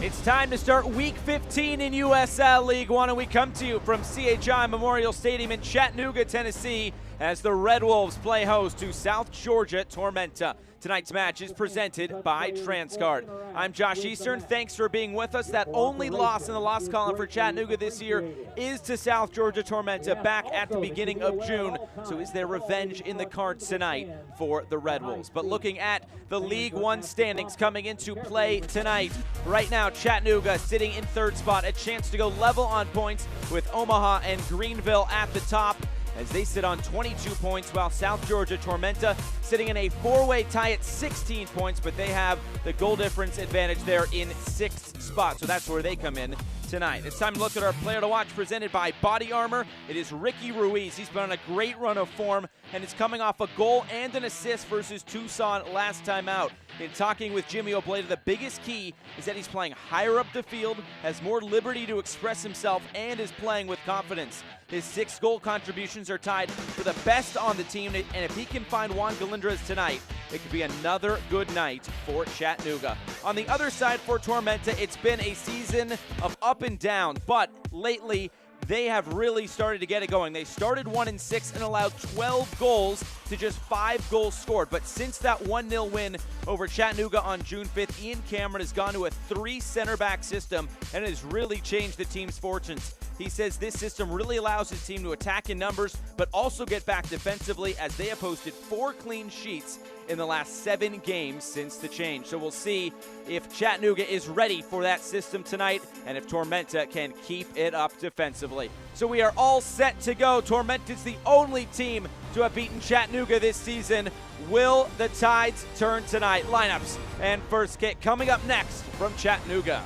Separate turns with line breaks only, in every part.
It's time to start Week 15 in USL League One, and we come to you from CHI Memorial Stadium in Chattanooga, Tennessee, as the Red Wolves play host to South Georgia Tormenta. Tonight's match is presented by Transcard. I'm Josh Eastern. Thanks for being with us. That only loss in the loss column for Chattanooga this year is to South Georgia Tormenta back at the beginning of June. So is there revenge in the cards tonight for the Red Wolves? But looking at the League One standings coming into play tonight, right now Chattanooga sitting in third spot, a chance to go level on points with Omaha and Greenville at the top, as they sit on 22 points, while South Georgia Tormenta sitting in a four-way tie at 16 points, but they have the goal difference advantage there in 6th spot, so that's where they come in tonight. It's time to look at our player to watch presented by Body Armor. It is Ricky Ruiz. He's been on a great run of form, and is coming off a goal and an assist versus Tucson last time out. In talking with Jimmy Obleda, the biggest key is that he's playing higher up the field, has more liberty to express himself, and is playing with confidence. His 6 goal contributions are tied for the best on the team, and if he can find Juan Galindras tonight, it could be another good night for Chattanooga. On the other side for Tormenta, it's been a season of up and down, but lately they have really started to get it going. They started 1-6 and allowed 12 goals to just 5 goals scored. But since that 1-0 win over Chattanooga on June 5th, Ian Cameron has gone to a 3 center back system, and it has really changed the team's fortunes. He says this system really allows his team to attack in numbers, but also get back defensively, as they have posted 4 clean sheets in the last 7 games since the change. So we'll see if Chattanooga is ready for that system tonight, and if Tormenta can keep it up defensively. So we are all set to go. Tormenta's the only team to have beaten Chattanooga this season. Will the tides turn tonight? Lineups and first kick coming up next from Chattanooga.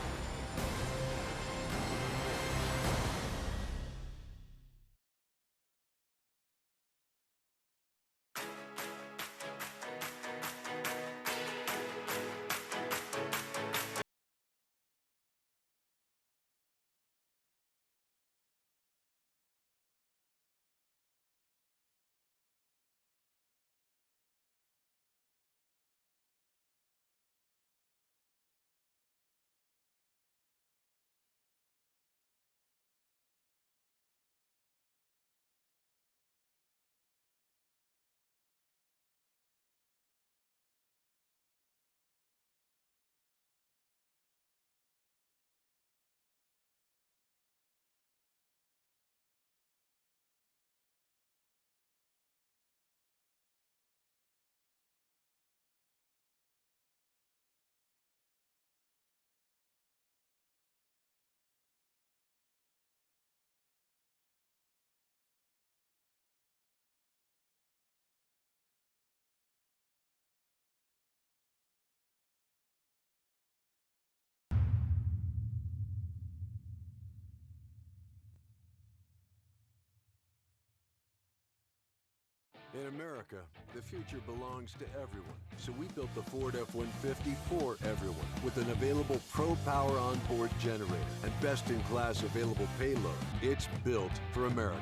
In America, the future belongs to everyone. So we built the Ford F-150 for everyone, with an available Pro Power onboard generator and best-in-class available payload. It's built for America.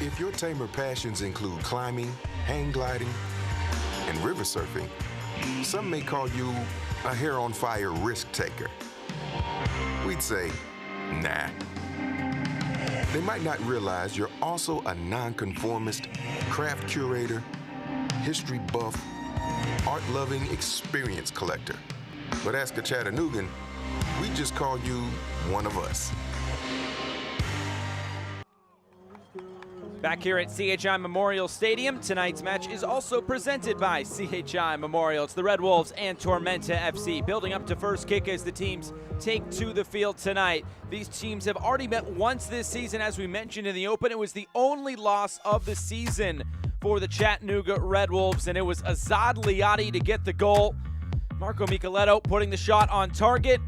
If your tamer passions include climbing, hang gliding, and river surfing, some may call you a hair-on-fire risk taker. We'd say, nah. They might not realize you're also a nonconformist, craft curator, history buff, art-loving experience collector. But ask a Chattanoogan, we just call you one of us.
Back here at CHI Memorial Stadium, tonight's match is also presented by CHI Memorial. It's the Red Wolves and Tormenta FC building up to first kick as the teams take to the field tonight. These teams have already met once this season, as we mentioned in the open. It was the only loss of the season for the Chattanooga Red Wolves, and it was Azad Liati to get the goal. Marco Micheletto putting the shot on target.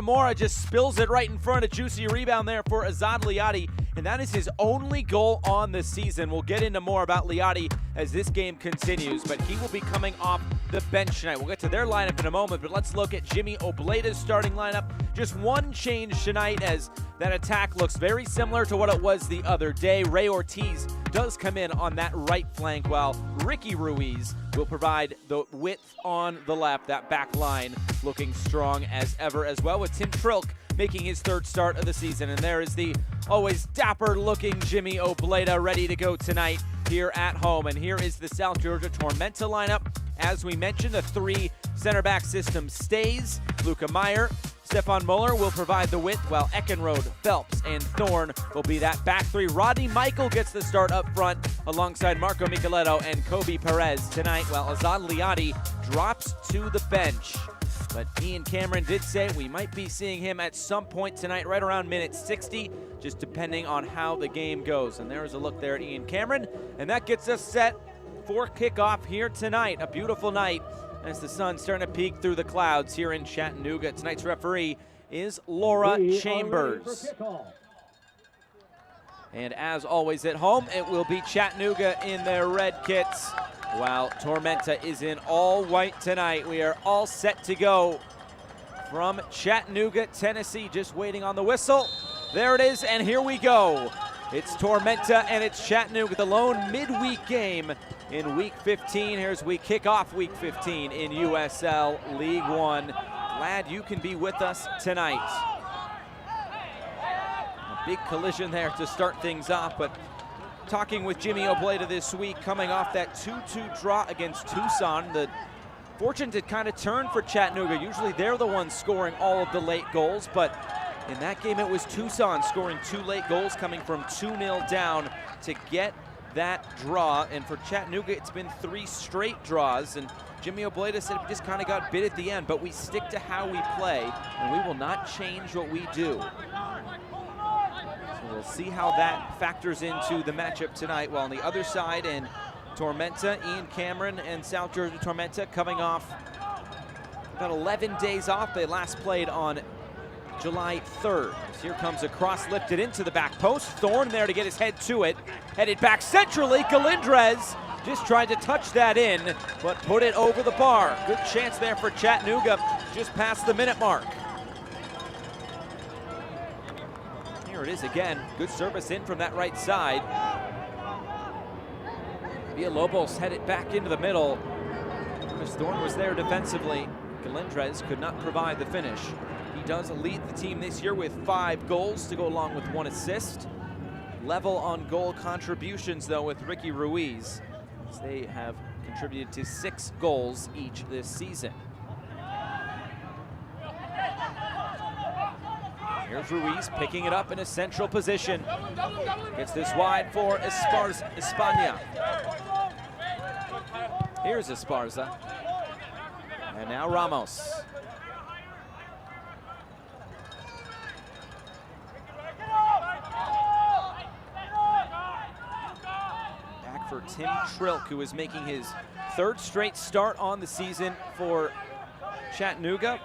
Mora just spills it right in front. A juicy rebound there for Azad Liati, and that is his only goal on the season. We'll get into more about Liati as this game continues, but he will be coming off the bench tonight. We'll get to their lineup in a moment, but let's look at Jimmy Obleda's starting lineup. Just one change tonight, as that attack looks very similar to what it was the other day. Ray Ortiz does come in on that right flank, while Ricky Ruiz will provide the width on the left. That back line looking strong as ever as well, with Tim Trilk making his third start of the season. And there is the always dapper-looking Jimmy Obleda ready to go tonight here at home. And here is the South Georgia Tormenta lineup. As we mentioned, the three center-back system stays. Luca Meyer, Stefan Muller will provide the width, while Eckenrode, Phelps, and Thorne will be that back three. Rodney Michael gets the start up front alongside Marco Micheletto and Kobe Perez tonight, while Azad Liati drops to the bench. But Ian Cameron did say we might be seeing him at some point tonight, right around minute 60, just depending on how the game goes. And there's a look there at Ian Cameron, and that gets us set for kickoff here tonight. A beautiful night as the sun's starting to peek through the clouds here in Chattanooga. Tonight's referee is Laura Chambers. And as always at home, it will be Chattanooga in their red kits, while Tormenta is in all white tonight. We are all set to go from Chattanooga, Tennessee, just waiting on the whistle. There it is, and here we go. It's Tormenta and it's Chattanooga, the lone midweek game in Week 15. Here's we kick off Week 15 in USL League One. Glad you can be with us tonight. A big collision there to start things off, but talking with Jimmy Obleda this week, coming off that 2-2 draw against Tucson. The fortunes had kind of turned for Chattanooga. Usually they're the ones scoring all of the late goals, but in that game it was Tucson scoring 2 late goals, coming from 2-0 down to get that draw. And for Chattanooga, it's been 3 straight draws, and Jimmy Obleda said we just kind of got bit at the end, but we stick to how we play, and we will not change what we do. So we'll see how that factors into the matchup tonight. While on the other side, in Tormenta, Ian Cameron and South Georgia Tormenta coming off about 11 days off. They last played on July 3rd. Here comes a cross lifted into the back post. Thorne there to get his head to it. Headed back centrally. Galindrez just tried to touch that in, but put it over the bar. Good chance there for Chattanooga just past the minute mark. Here it is again. Good service in from that right side. Villalobos headed back into the middle. Chris Thorne was there defensively. Galindrez could not provide the finish. He does lead the team this year with 5 goals to go along with 1 assist. Level on goal contributions, though, with Ricky Ruiz, as they have contributed to 6 goals each this season. Here's Ruiz picking it up in a central position. Gets this wide for España. Here's Esparza. And now Ramos. For Tim Trilk, who is making his 3rd straight start on the season for Chattanooga.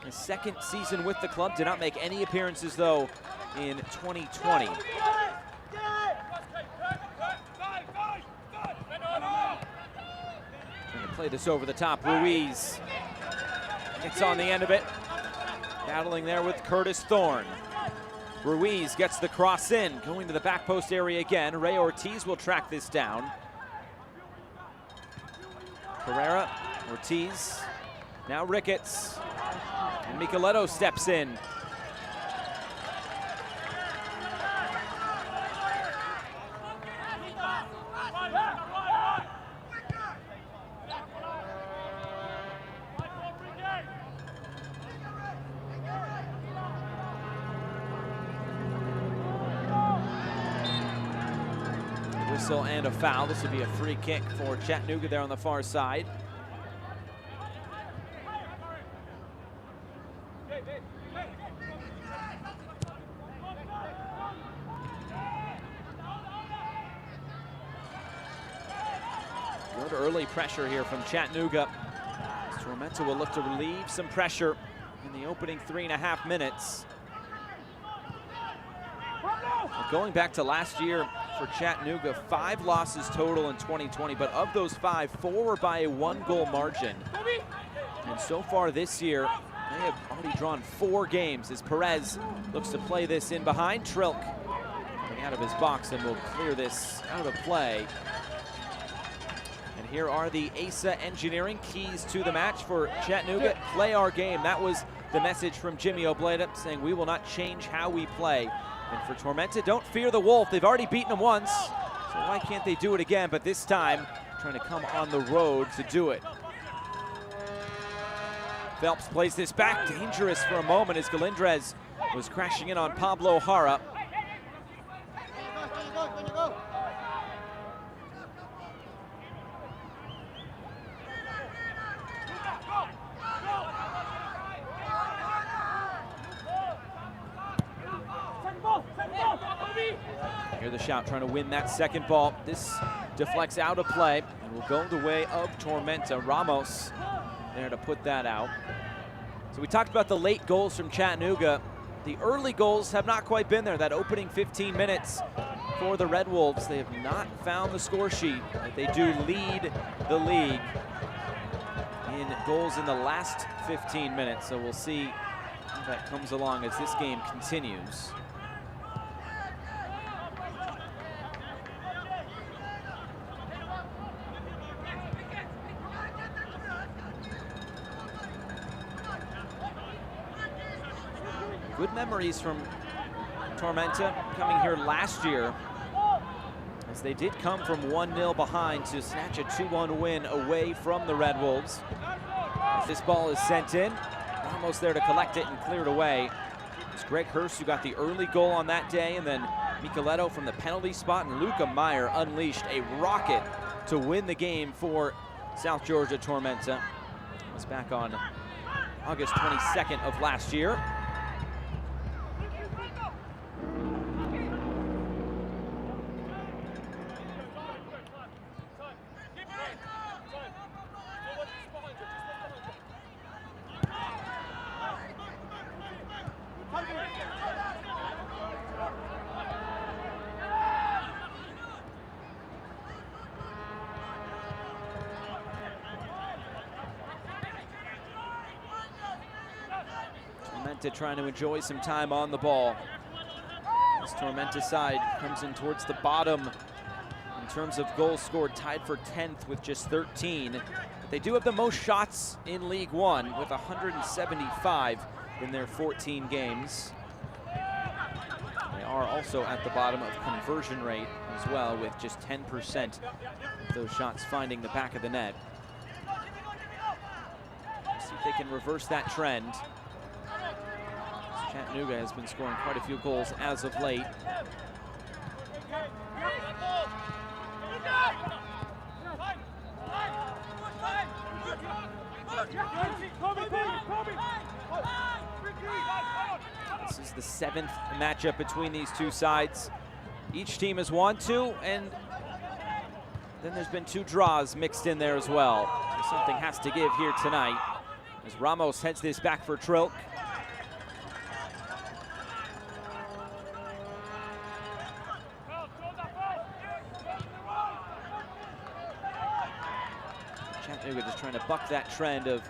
His 2nd season with the club. Did not make any appearances, though, in 2020. Going to play this over the top. Ruiz gets on the end of it. Battling there with Curtis Thorne. Ruiz gets the cross in, going to the back post area again. Ray Ortiz will track this down. Carrera, Ortiz, now Ricketts, and Micheletto steps in. And a foul. This would be a free kick for Chattanooga there on the far side. Good early pressure here from Chattanooga. Tormenta will look to relieve some pressure in the opening 3.5 minutes. Going back to last year for Chattanooga, 5 losses total in 2020, but of those 5, 4 were by a 1-goal margin. And so far this year, they have already drawn 4 games as Perez looks to play this in behind. Trilk coming out of his box and will clear this out of play. And here are the ASA Engineering keys to the match for Chattanooga. Play our game. That was the message from Jimmy Obleda, saying we will not change how we play. And for Tormenta, don't fear the Wolf. They've already beaten him once, so why can't they do it again? But this time, trying to come on the road to do it. Phelps plays this back, dangerous for a moment as Galindrez was crashing in on Pablo Jara. Hear the shout, trying to win that second ball. This deflects out of play and will go the way of Tormenta. Ramos there to put that out. So we talked about the late goals from Chattanooga. The early goals have not quite been there. That opening 15 minutes for the Red Wolves, they have not found the score sheet, but they do lead the league in goals in the last 15 minutes. So we'll see how that comes along as this game continues. Good memories from Tormenta coming here last year, as they did come from 1-0 behind to snatch a 2-1 win away from the Red Wolves. As this ball is sent in, almost there to collect it and cleared away. It's Greg Hurst who got the early goal on that day, and then Micheletto from the penalty spot, and Luca Meyer unleashed a rocket to win the game for South Georgia Tormenta. It was back on August 22nd of last year. Tormenta trying to enjoy some time on the ball. This Tormenta side comes in towards the bottom in terms of goals scored, tied for 10th with just 13. But they do have the most shots in League One with 175 in their 14 games. They are also at the bottom of conversion rate as well, with just 10% of those shots finding the back of the net. Let's see if they can reverse that trend. Chattanooga has been scoring quite a few goals as of late. This is the 7th matchup between these two sides. Each team has won 2, and then there's been 2 draws mixed in there as well. So something has to give here tonight as Ramos heads this back for Trilk. Chattanooga just trying to buck that trend of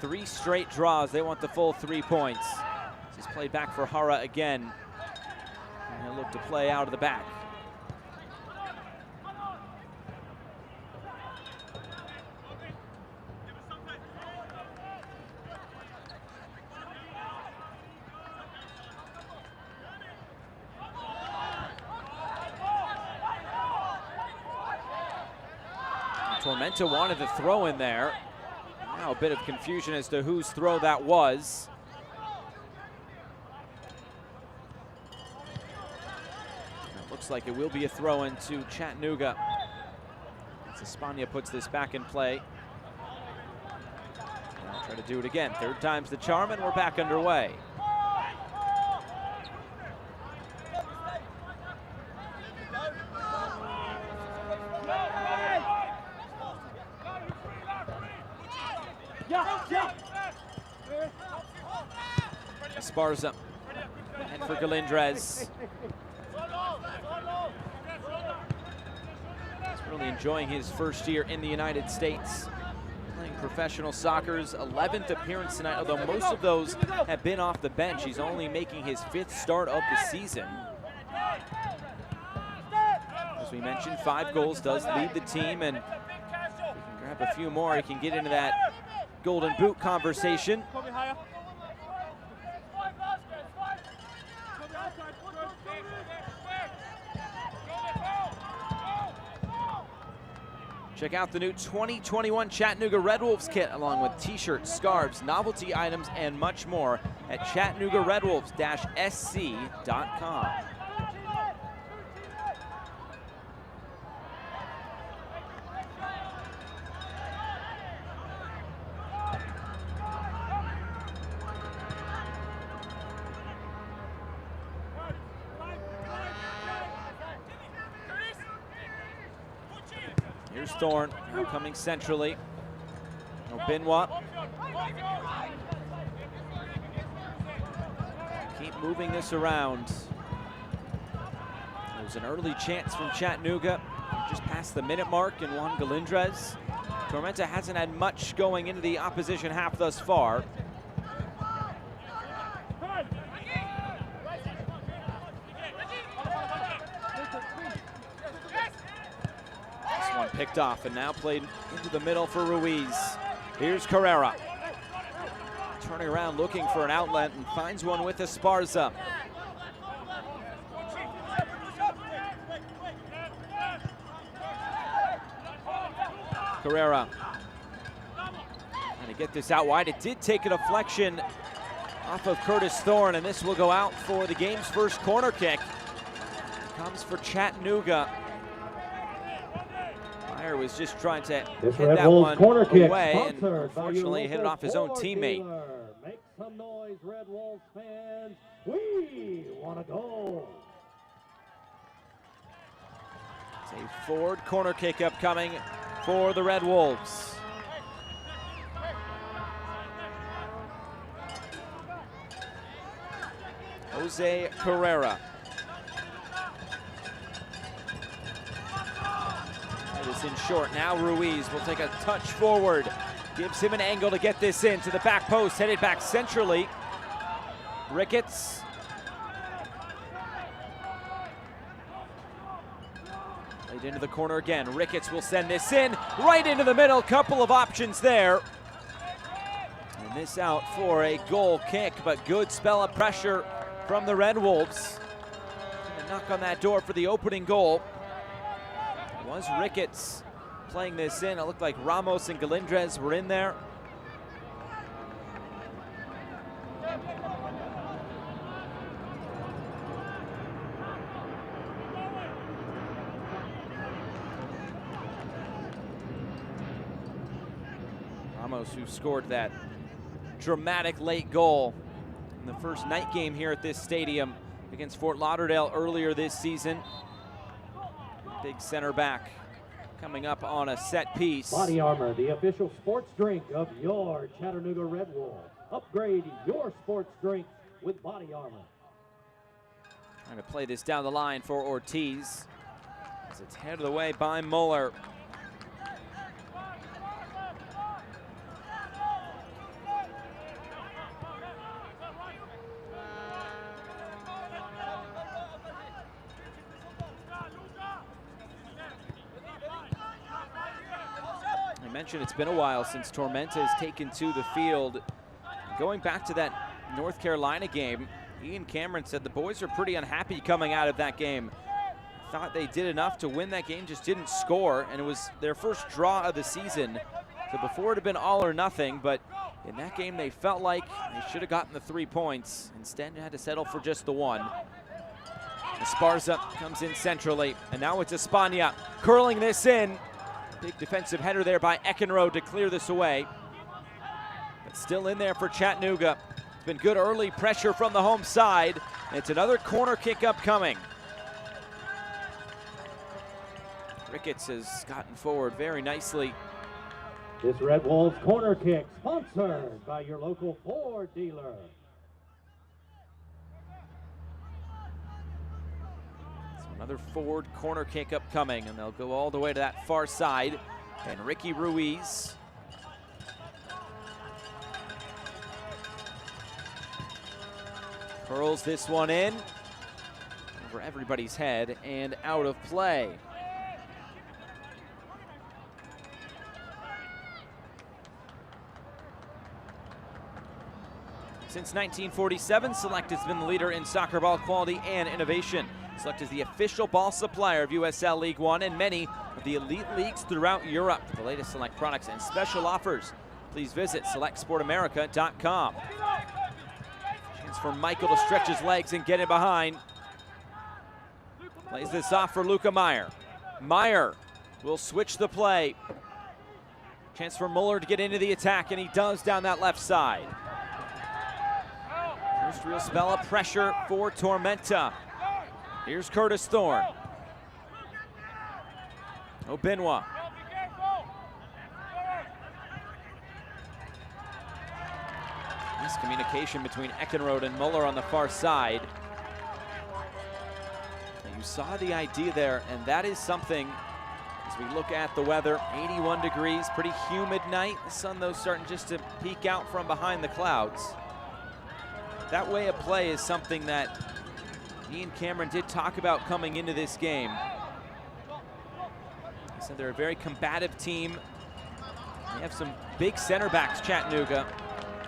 3 straight draws. They want the full 3 points. This is played back for Jara again. And he'll look to play out of the back. Tormenta wanted the throw in there. Now a bit of confusion as to whose throw that was. It looks like it will be a throw into Chattanooga. As Espana puts this back in play. I'll try to do it again. 3rd time's the charm, and we're back underway. Esparza, and for Galindrez. really enjoying his first year in the United States. Playing professional soccer's 11th appearance tonight, although most of those have been off the bench. He's only making his 5th start of the season. As we mentioned, 5 goals, does lead the team, and if he can grab a few more, he can get into that Golden Boot conversation. Check out the new 2021 Chattanooga Red Wolves kit, along with t-shirts, scarves, novelty items, and much more at ChattanoogaRedWolves-SC.com. Here's Thorne, now coming centrally. Benoit. Keep moving this around. There was an early chance from Chattanooga, just past the minute mark, and Juan Galindrez. Tormenta hasn't had much going into the opposition half thus far. Picked off and now played into the middle for Ruiz. Here's Carrera. Turning around looking for an outlet and finds one with Esparza. Carrera trying to get this out wide. It did take a deflection off of Curtis Thorne, and this will go out for the game's first corner kick. Comes for Chattanooga. Was just trying to hit that one
corner
away,
kick,
and unfortunately hit it off his own teammate.
Make some noise, Red Wolves fans. We want to go.
It's a forward corner kick upcoming for the Red Wolves. Jose Carrera. This in short. Now Ruiz will take a touch forward. Gives him an angle to get this in to the back post. Headed back centrally. Ricketts. Played into the corner again. Ricketts will send this in right into the middle. Couple of options there. And this out for a goal kick, but good spell of pressure from the Red Wolves. Gonna knock on that door for the opening goal. Was Ricketts playing this in. It looked like Ramos and Galindrez were in there. Ramos, who scored that dramatic late goal in the first night game here at this stadium against Fort Lauderdale earlier this season. Big center back coming up on a set piece.
Body Armor, the official sports drink of your Chattanooga Red Wolves. Upgrade your sports drink with Body Armor.
Trying to play this down the line for Ortiz as it's headed away by Muller. I mentioned it's been a while since Tormenta has taken to the field. Going back to that North Carolina game, Ian Cameron said the boys are pretty unhappy coming out of that game. Thought they did enough to win that game, just didn't score, and it was their first draw of the season. So before it had been all or nothing, but in that game they felt like they should have gotten the 3 points. Instead, they had to settle for just the 1. Esparza comes in centrally, and now it's Espana curling this in. Big defensive header there by Eckenrode to clear this away. But still in there for Chattanooga. It's been good early pressure from the home side. And it's another corner kick upcoming. Ricketts has gotten forward very nicely.
This Red Wolves corner kick sponsored by your local Ford dealer.
Another forward corner kick upcoming, and they'll go all the way to that far side. And Ricky Ruiz curls this one in over everybody's head and out of play. Since 1947, Select has been the leader in soccer ball quality and innovation. Select is the official ball supplier of USL League One and many of the elite leagues throughout Europe. For the latest Select products and special offers, please visit selectsportamerica.com. Chance for Michael to stretch his legs and get in behind. Plays this off for Luca Meyer. Meyer will switch the play. Chance for Muller to get into the attack, and he does down that left side. First real spell of pressure for Tormenta. Here's Curtis Thorne. Obinwa. Miscommunication between Eckenrode and Muller on the far side. And you saw the idea there, and that is something, as we look at the weather, 81 degrees, pretty humid night. The sun, though, starting just to peek out from behind the clouds. That way of play is something that Ian Cameron did talk about coming into this game. He said they're a very combative team. They have some big center backs, Chattanooga.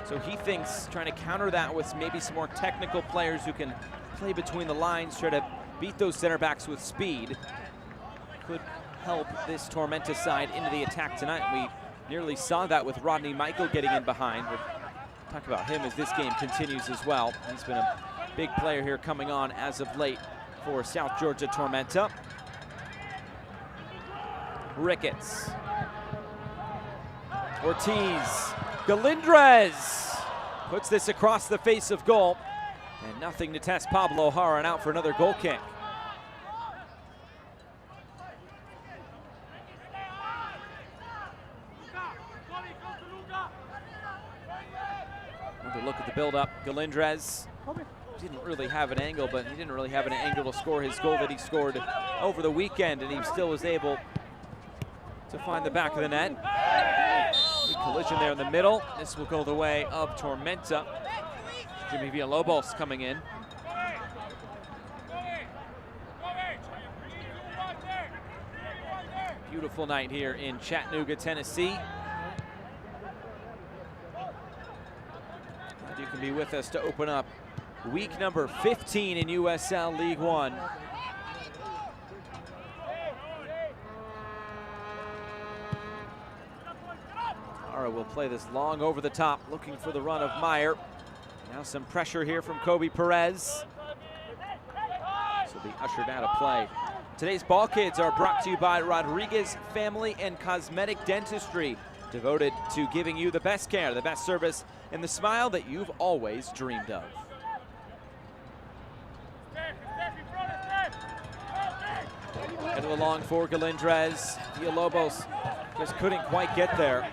So he thinks trying to counter that with maybe some more technical players who can play between the lines, try to beat those center backs with speed, could help this Tormenta side into the attack tonight. We nearly saw that with Rodney Michael getting in behind. We'll talk about him as this game continues as well. He's been a big player here coming on as of late for South Georgia Tormenta. Ricketts. Ortiz. Galindrez puts this across the face of goal. And nothing to test Pablo Jara, and out for another goal kick. Another look at the build-up. Galindrez didn't really have an angle, but he didn't really have an angle to score his goal that he scored over the weekend, and he still was able to find the back of the net. Good collision there in the middle. This will go the way of Tormenta. Jimmy Villalobos coming in. Beautiful night here in Chattanooga, Tennessee. Glad you can be with us to open up week number 15 in USL League One. Jara will play this long over the top, looking for the run of Meyer. Now some pressure here from Kobe Perez. This will be ushered out of play. Today's Ball Kids are brought to you by Rodriguez Family and Cosmetic Dentistry, devoted to giving you the best care, the best service, and the smile that you've always dreamed of. Headed along for Galindrez. Villalobos just couldn't quite get there.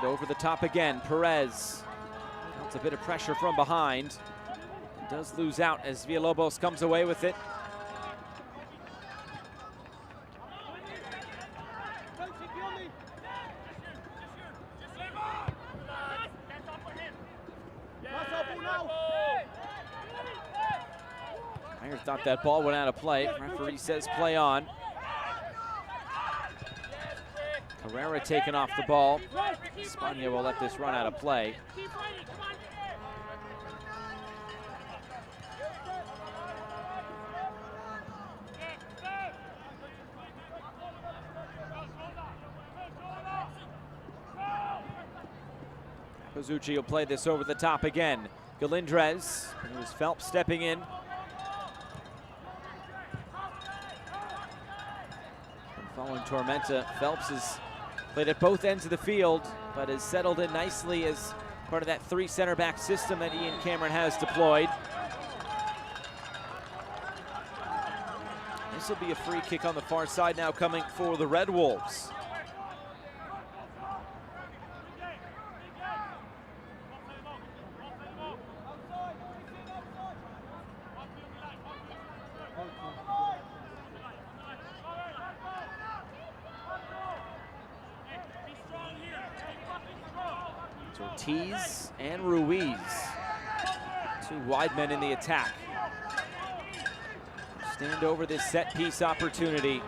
Over the top again, Perez. That's a bit of pressure from behind. He does lose out as Villalobos comes away with it. Meyer thought that ball went out of play. Referee says play on. Herrera taking off the ball. Spania will let this run out of play. Capozzucci will play this over the top again. Galindrez, it was Phelps stepping in. And following Tormenta, Phelps is played at both ends of the field, but has settled in nicely as Part of that 3 center back system that Ian Cameron has deployed. This will be a free kick on the far side now coming for the Red Wolves. Ortiz and Ruiz, 2 wide men in the attack. Stand over this set piece opportunity.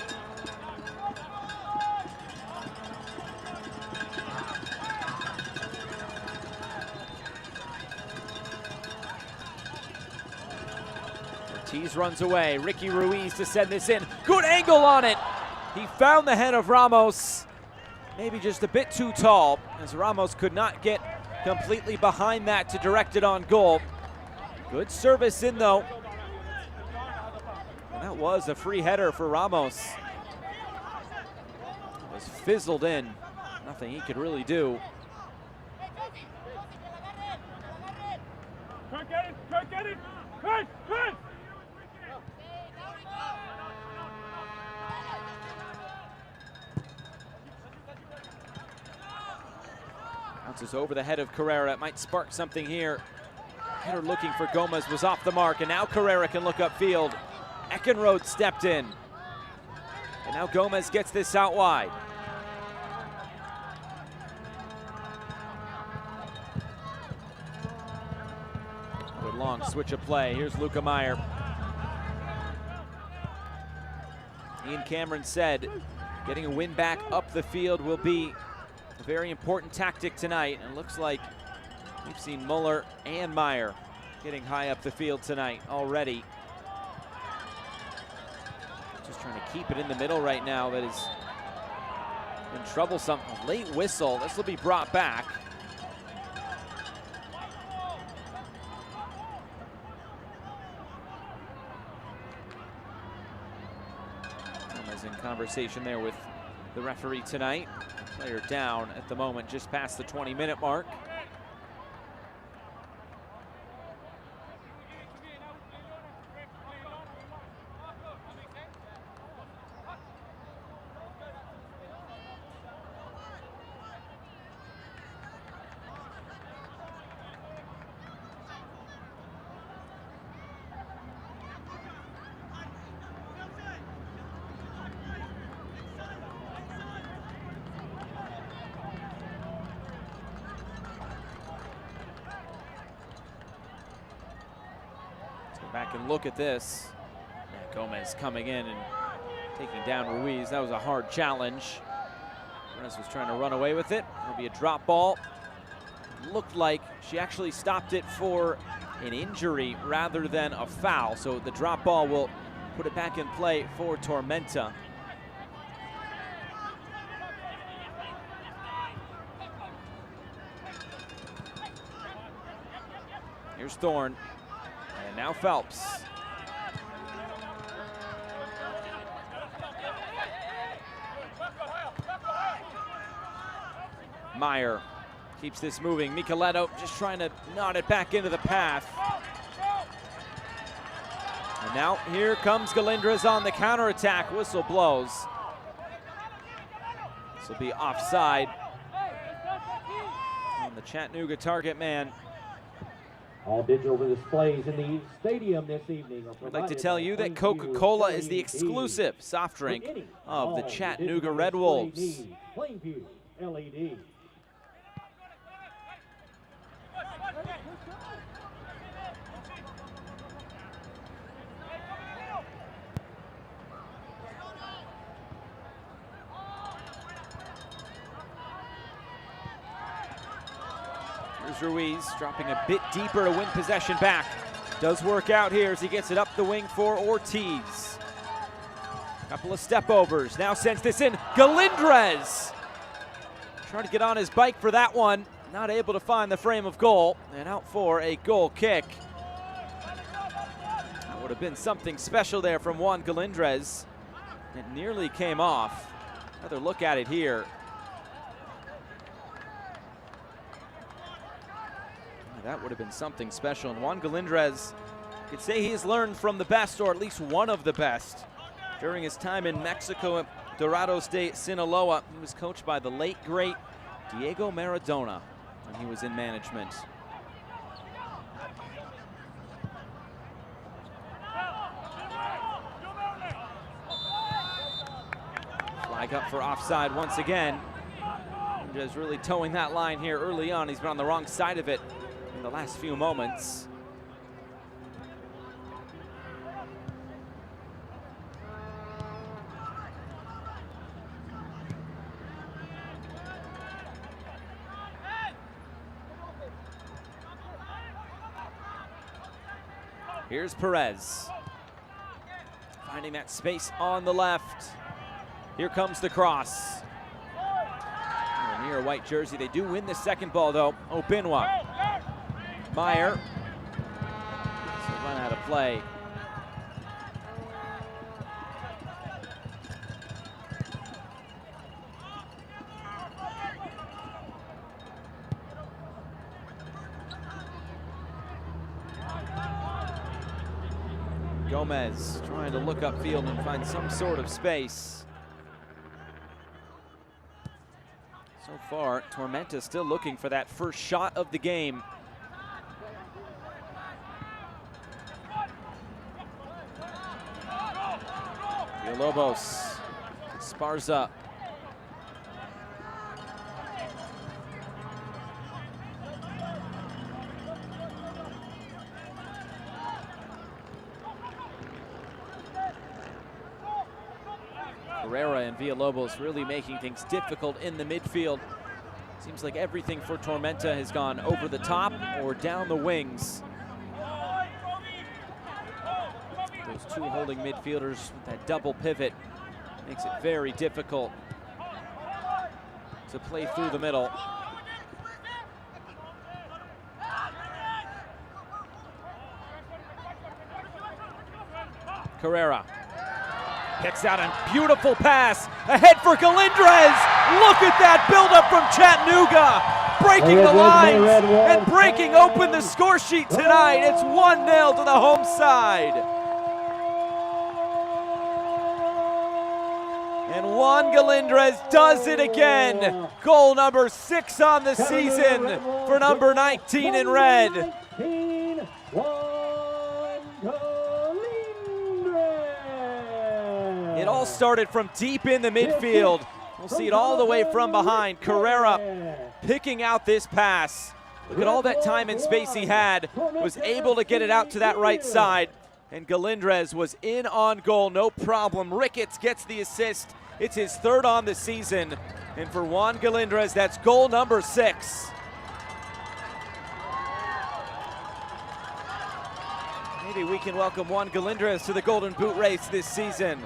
Ortiz runs away. Ricky Ruiz to send this in. Good angle on it. He found the head of Ramos. Maybe just a bit too tall, as Ramos could not get completely behind that to direct it on goal. Good service in though. And that was a free header for Ramos. It was fizzled in. Nothing he could really do. Bounces over the head of Carrera. It might spark something here. Header looking for Gomez was off the mark, and now Carrera can look upfield. Eckenrode stepped in. And now Gomez gets this out wide. Good long switch of play. Here's Luca Meyer. Ian Cameron said getting a win back up the field will be a very important tactic tonight, and it looks like we've seen Muller and Meyer getting high up the field tonight already. Just trying to keep it in the middle right now. That has been troublesome. A late whistle. This will be brought back. Gomez in conversation there with the referee tonight. Player down at the moment, just past the 20-minute mark. Back and look at this. Yeah, Gomez coming in and taking down Ruiz. That was a hard challenge. Ruiz was trying to run away with it. It'll be a drop ball. Looked like she actually stopped it for an injury rather than a foul. So the drop ball will put it back in play for Tormenta. Here's Thorne. And now Phelps. Meyer keeps this moving. Micheletto just trying to nod it back into the path. And now here comes Galindres on the counterattack. Whistle blows. This will be offside on the Chattanooga target man.
All digital displays in the stadium this evening are
I'd like to tell you that Coca-Cola is the exclusive soft drink of the Chattanooga Red Wolves.
Plainview LED.
Here's Ruiz dropping a bit deeper to win possession back. Does work out here as he gets it up the wing for Ortiz. Couple of step overs. Now sends this in. Galindres trying to get on his bike for that one. Not able to find the frame of goal. And out for a goal kick. That would have been something special there from Juan Galindres. It nearly came off. Another look at it here. That would have been something special. And Juan Galindrez, you could say he's learned from the best, or at least one of the best. During his time in Mexico at Dorados de Sinaloa, he was coached by the late, great Diego Maradona when he was in management. Flag up for offside once again. Just really towing that line here early on. He's been on the wrong side of it in the last few moments. Here's Perez, finding that space on the left. Here comes the cross. Near a white jersey. They do win the second ball, though. Opinwa. Meyer. So run out of play. Gomez trying to look upfield and find some sort of space. So far, Tormenta still looking for that first shot of the game. Villalobos, Esparza. Herrera and Villalobos really making things difficult in the midfield. Seems like everything for Tormenta has gone over the top or down the wings. Those two holding midfielders with that double pivot makes it very difficult to play through the middle. Carrera picks out a beautiful pass ahead for Galindrez. Look at that buildup from Chattanooga, breaking the lines and breaking open the score sheet tonight. It's 1-0 to the home side. And Juan Galindrez does it again. Goal number 6 on the season for number 19 in red. It all started from deep in the midfield. We'll see it all the way from behind. Carrera picking out this pass. Look at all that time and space he had. Was able to get it out to that right side. And Galindrez was in on goal, no problem. Ricketts gets the assist. It's his 3rd on the season. And for Juan Galindrez, that's goal number 6. Maybe we can welcome Juan Galindrez to the Golden Boot race this season.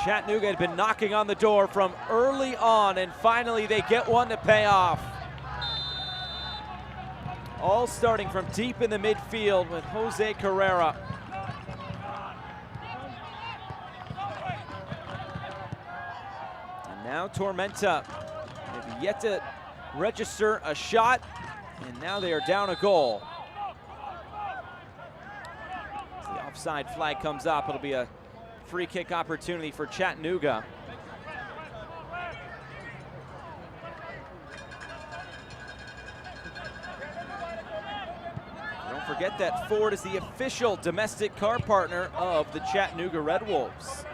Chattanooga had been knocking on the door from early on, and finally they get one to pay off. All starting from deep in the midfield with Jose Carrera. And now Tormenta have yet to register a shot, and now they are down a goal. As the offside flag comes up, it'll be a free kick opportunity for Chattanooga. Don't forget that Ford is the official domestic car partner of the Chattanooga Red Wolves.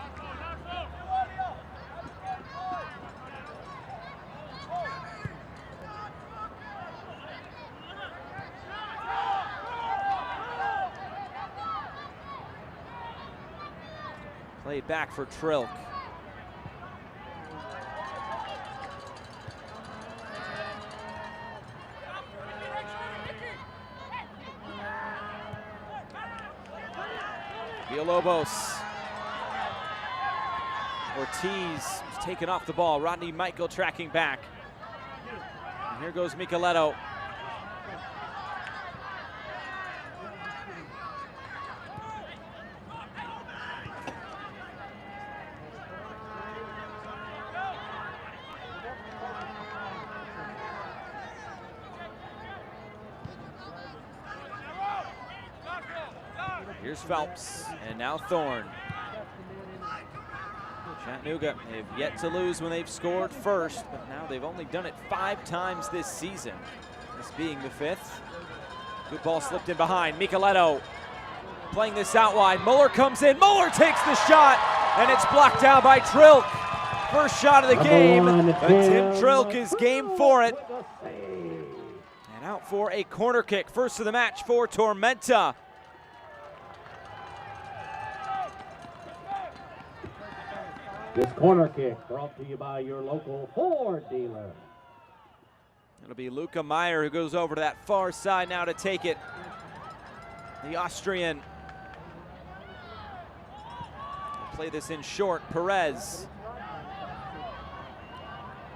Played back for Trilk. Villalobos. Ortiz was taken off the ball. Rodney Michael tracking back. And here goes Micheletto. Here's Phelps, and now Thorne. Chattanooga, they've yet to lose when they've scored first, but now they've only done it 5 times this season, this being the 5th. Good ball slipped in behind. Micheletto playing this out wide. Muller comes in. Muller takes the shot, and it's blocked down by Trilk. First shot of the game, but Tim Trilk is game for it. And out for a corner kick. First of the match for Tormenta.
This corner kick brought to you by your local Ford dealer.
It'll be Luca Meyer who goes over to that far side now to take it. The Austrian. Play this in short. Perez.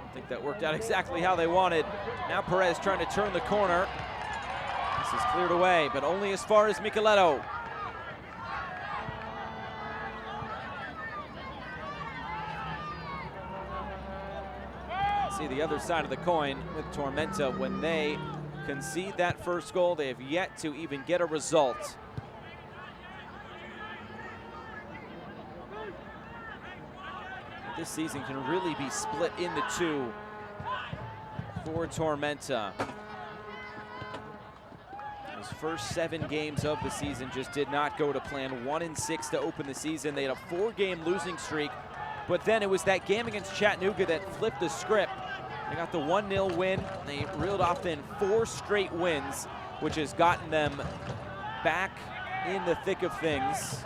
I think that worked out exactly how they wanted. Now Perez trying to turn the corner. This is cleared away, but only as far as Micheletto. See the other side of the coin with Tormenta. When they concede that first goal, they have yet to even get a result. This season can really be split into 2 for Tormenta. Those first 7 games of the season just did not go to plan. 1-6 to open the season. They had a 4-game losing streak, but then it was that game against Chattanooga that flipped the script. They got the 1-0 win. They reeled off then 4 straight wins, which has gotten them back in the thick of things.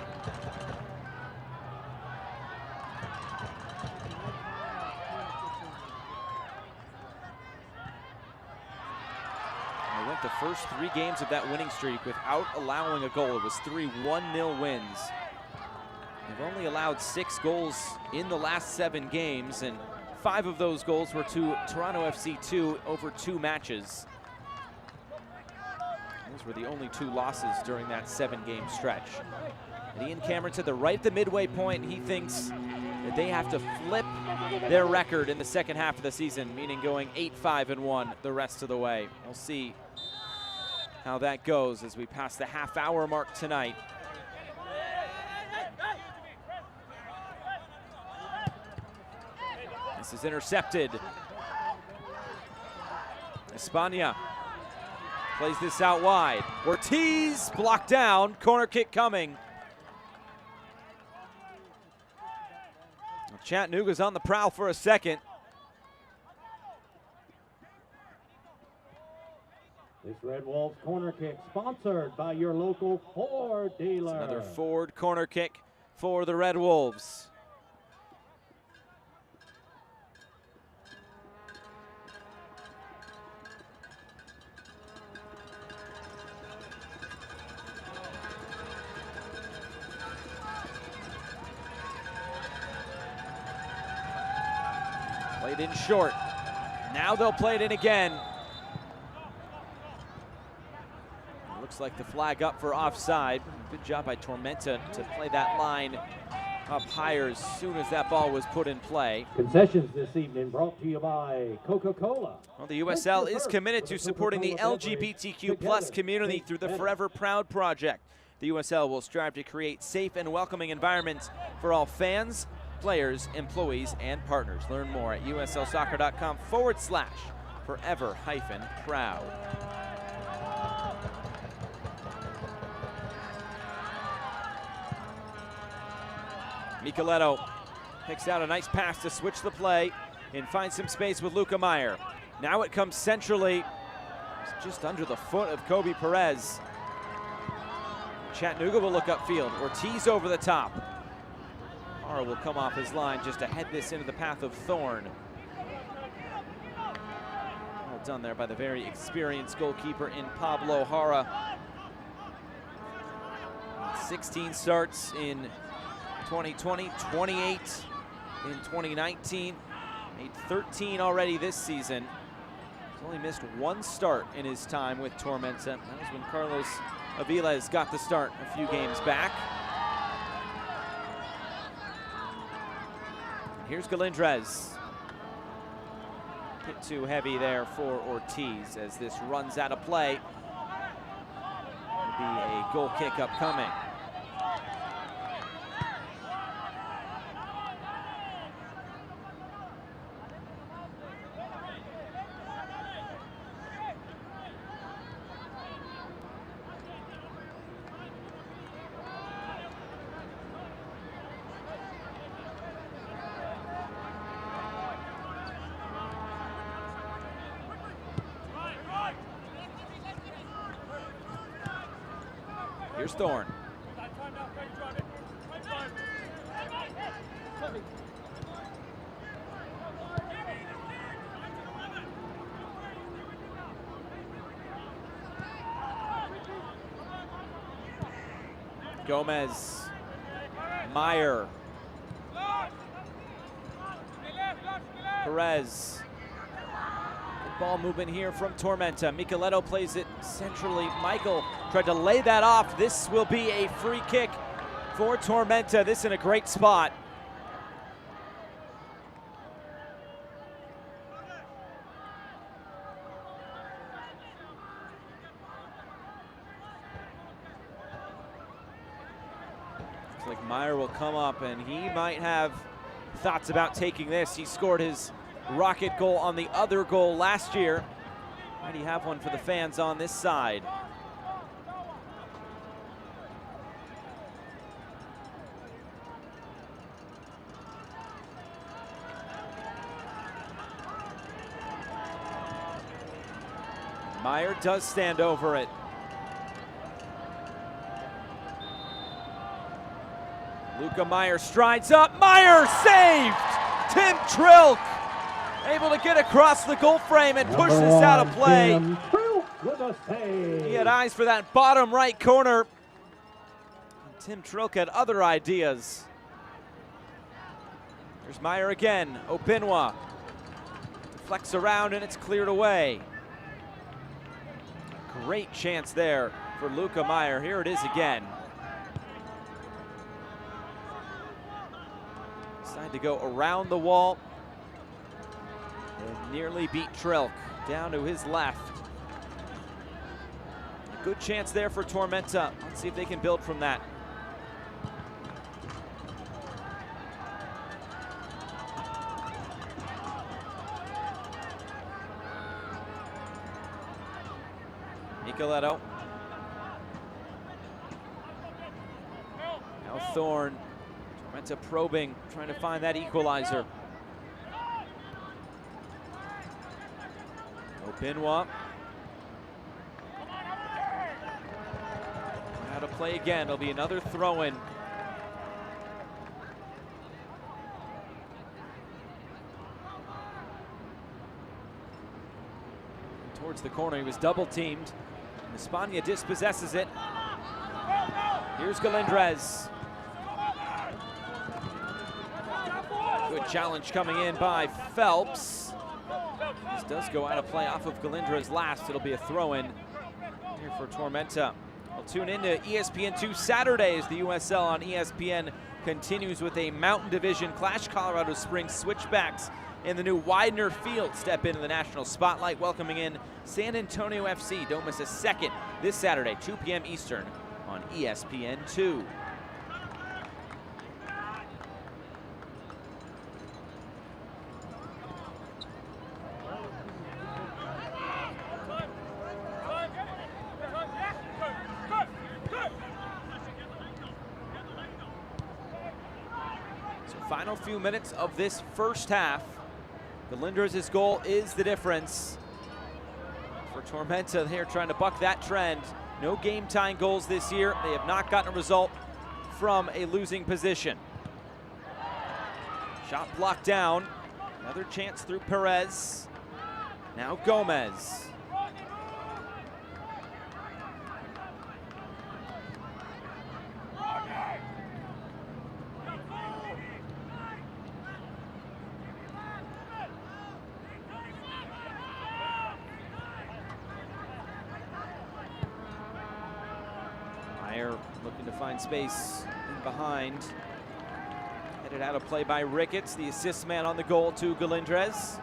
They went the first 3 games of that winning streak without allowing a goal. It was 3 1-0 wins. They've only allowed 6 goals in the last 7 games, and 5 of those goals were to Toronto FC 2 over 2 matches. Those were the only 2 losses during that 7-game stretch. And Ian Cameron said that right at the midway point, he thinks that they have to flip their record in the second half of the season, meaning going 8-5-1 the rest of the way. We'll see how that goes as we pass the half-hour mark tonight. This is intercepted. Espana plays this out wide. Ortiz blocked down. Corner kick coming. Chattanooga's on the prowl for a second.
This Red Wolves corner kick sponsored by your local Ford dealer.
It's another Ford corner kick for the Red Wolves. Played in short. Now they'll play it in again. Looks like the flag up for offside. Good job by Tormenta to play that line up higher as soon as that ball was put in play.
Concessions this evening brought to you by Coca-Cola.
Well, the USL is committed to supporting the LGBTQ plus community through the Forever Proud project. The USL will strive to create safe and welcoming environments for all fans, players, employees, and partners. Learn more at uslsoccer.com/forever-proud. Micheletto picks out a nice pass to switch the play and find some space with Luca Meyer. Now it comes centrally, it's just under the foot of Kobe Perez. Chattanooga will look upfield. Ortiz over the top. Hara will come off his line just to head this into the path of Thorne. Well done there by the very experienced goalkeeper in Pablo Hara. 16 starts in 2020, 28 in 2019, made 13 already this season. He's only missed 1 start in his time with Tormenta. That was when Carlos Aviles got the start a few games back. Here's Galindrez. Hit too heavy there for Ortiz as this runs out of play. It'll be a goal kick upcoming. Here's Thorne. Gomez, Meyer, Perez. Good ball movement here from Tormenta. Micheletto plays it centrally. Michael tried to lay that off. This will be a free kick for Tormenta. This in a great spot. Looks like Meyer will come up, and he might have thoughts about taking this. He scored his rocket goal on the other goal last year. Might he have one for the fans on this side? Meyer does stand over it. Luca Meyer strides up. Meyer saved! Tim Trilk able to get across the goal frame and push this out of play.
Tim Trilk with a save.
He had eyes for that bottom right corner. And Tim Trilk had other ideas. There's Meyer again. Opinwa deflects around and it's cleared away. Great chance there for Luca Meyer. Here it is again. Decided to go around the wall and nearly beat Trilk down to his left. A good chance there for Tormenta. Let's see if they can build from that. Micheletto. Now Thorne. Tormenta probing, trying to find that equalizer. Opinwa. How to play again. It'll be another throw-in. Towards the corner, he was double-teamed. Espana dispossesses it. Here's Galindrez. Good challenge coming in by Phelps. This does go out of play off of Galindrez last. It'll be a throw-in here for Tormenta. Well, tune in to ESPN2 Saturday as the USL on ESPN continues with a Mountain Division Clash. Colorado Springs switchbacks in the new Widener Field step into the national spotlight, welcoming in San Antonio FC. Don't miss a second this Saturday, 2 p.m. Eastern on ESPN2. So final few minutes of this first half. Galindrez's goal is the difference. For Tormenta, they're trying to buck that trend. No game-tying goals this year. They have not gotten a result from a losing position. Shot blocked down. Another chance through Perez. Now Gomez. Looking to find space in behind. Headed out of play by Ricketts, the assist man on the goal to Galindrez.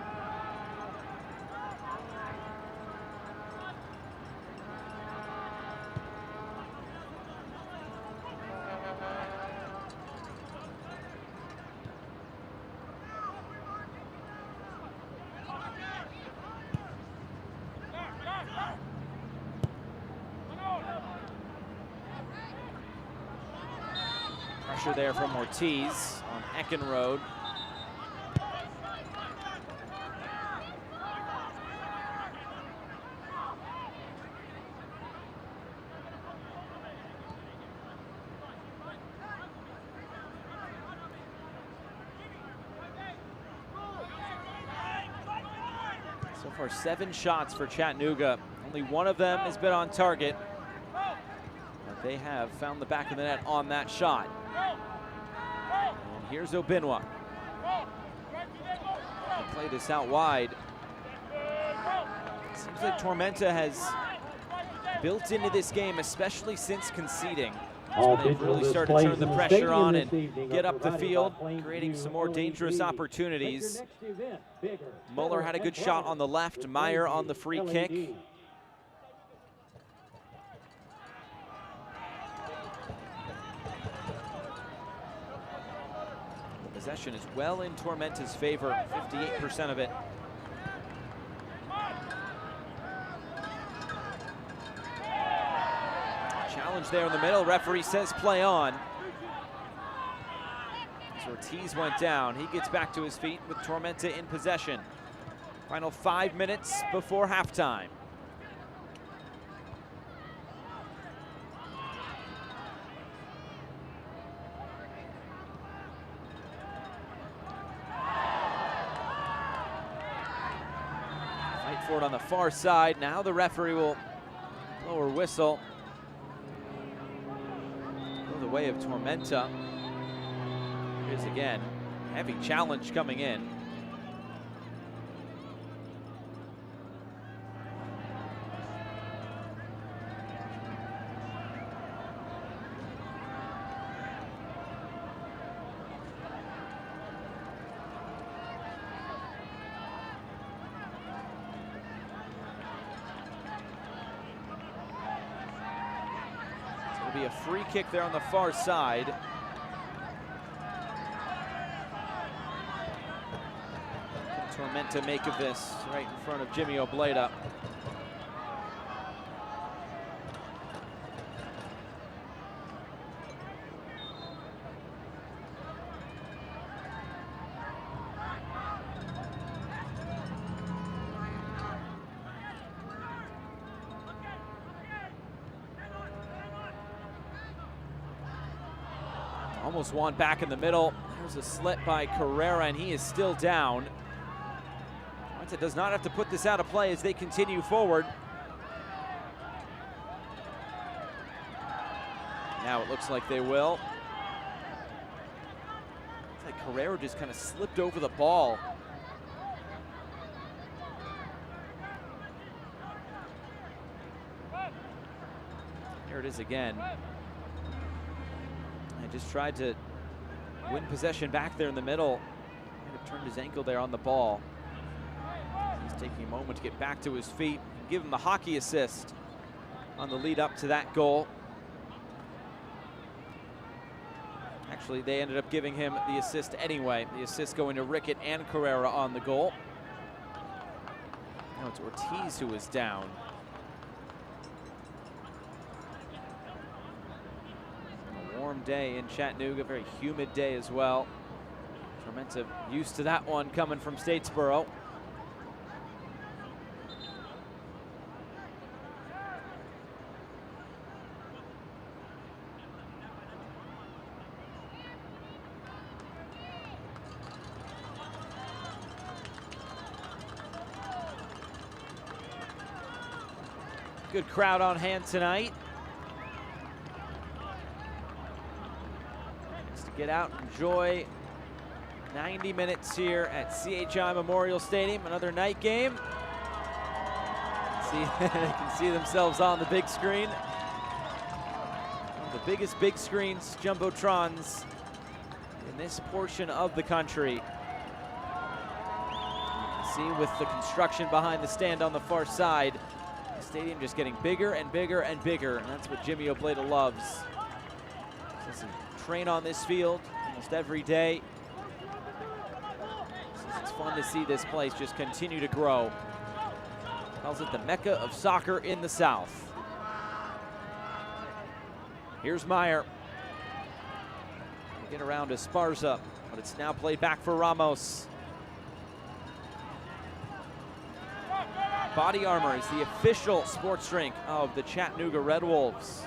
Pressure there from Ortiz on Eckenrode. So far, 7 shots for Chattanooga. Only one of them has been on target. But they have found the back of the net on that shot. And here's Obinwa. They play this out wide. Seems like Tormenta has built into this game, especially since conceding. So they've really started to turn the pressure on and get up the field, creating some more dangerous opportunities. Muller had a good shot on the left, Meyer on the free kick. Possession is well in Tormenta's favor, 58% of it. Challenge there in the middle, referee says play on. As Ortiz went down, he gets back to his feet with Tormenta in possession. Final 5 minutes before halftime. Fight for it on the far side. Now the referee will blow her whistle. The way of Tormenta. It is again, heavy challenge coming in. Be a free kick there on the far side. Tormenta make of this right in front of Jimmy Obleda. Almost one back in the middle. There's a slit by Carrera, and he is still down. Tormenta does not have to put this out of play as they continue forward. Now it looks like they will. It's like Carrera just kind of slipped over the ball. Here it is again. Just tried to win possession back there in the middle. Might have turned his ankle there on the ball. He's taking a moment to get back to his feet and give him the hockey assist on the lead up to that goal. Actually, they ended up giving him the assist anyway. The assist going to Rickett and Carrera on the goal. Now it's Ortiz who is down. Warm day in Chattanooga, very humid day as well. Tormenta used to that one coming from Statesboro. Good crowd on hand tonight. Get out and enjoy 90 minutes here at CHI Memorial Stadium, another night game. See, they can see themselves on the big screen. One of the biggest big screens, jumbotrons, in this portion of the country. You can see with the construction behind the stand on the far side, the stadium just getting bigger and bigger and bigger, and that's what Jimmy Obleda loves. Train on this field almost every day. It's fun to see this place just continue to grow. Calls it the Mecca of soccer in the South. Here's Meyer. Get around to Esparza, but it's now played back for Ramos. Body Armor is the official sports drink of the Chattanooga Red Wolves.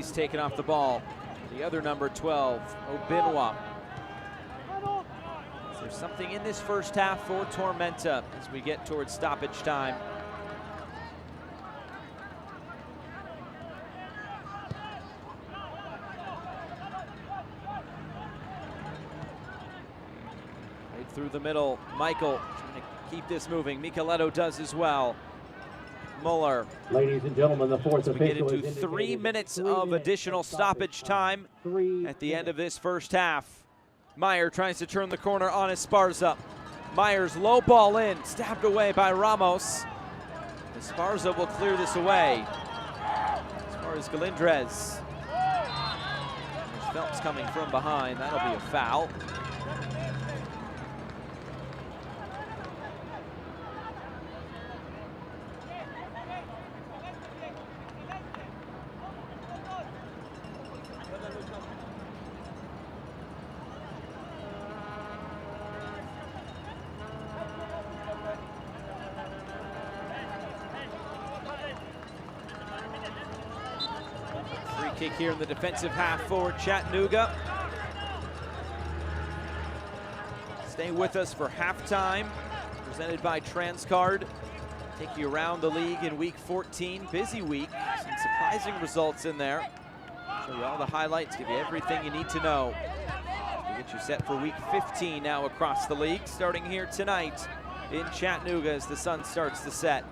He's taken off the ball. The other number 12, Obinwa. Is there something in this first half for Tormenta as we get towards stoppage time? Right through the middle, Michael trying to keep this moving. Micheletto does as well. Muller.
Ladies and gentlemen, the fourth
So we get
official
into
is
3 minutes of additional stoppage time at the end of this first half. Meyer tries to turn the corner on Esparza. Meyer's low ball in, stabbed away by Ramos. Esparza will clear this away. As far as Galindrez. There's Phelps coming from behind. That'll be a foul. Kick here in the defensive half for Chattanooga. Stay with us for halftime, presented by Transcard. Take you around the league in week 14. Busy week, some surprising results in there. Show you all the highlights, give you everything you need to know. We get you set for week 15 now across the league, starting here tonight in Chattanooga as the sun starts to set.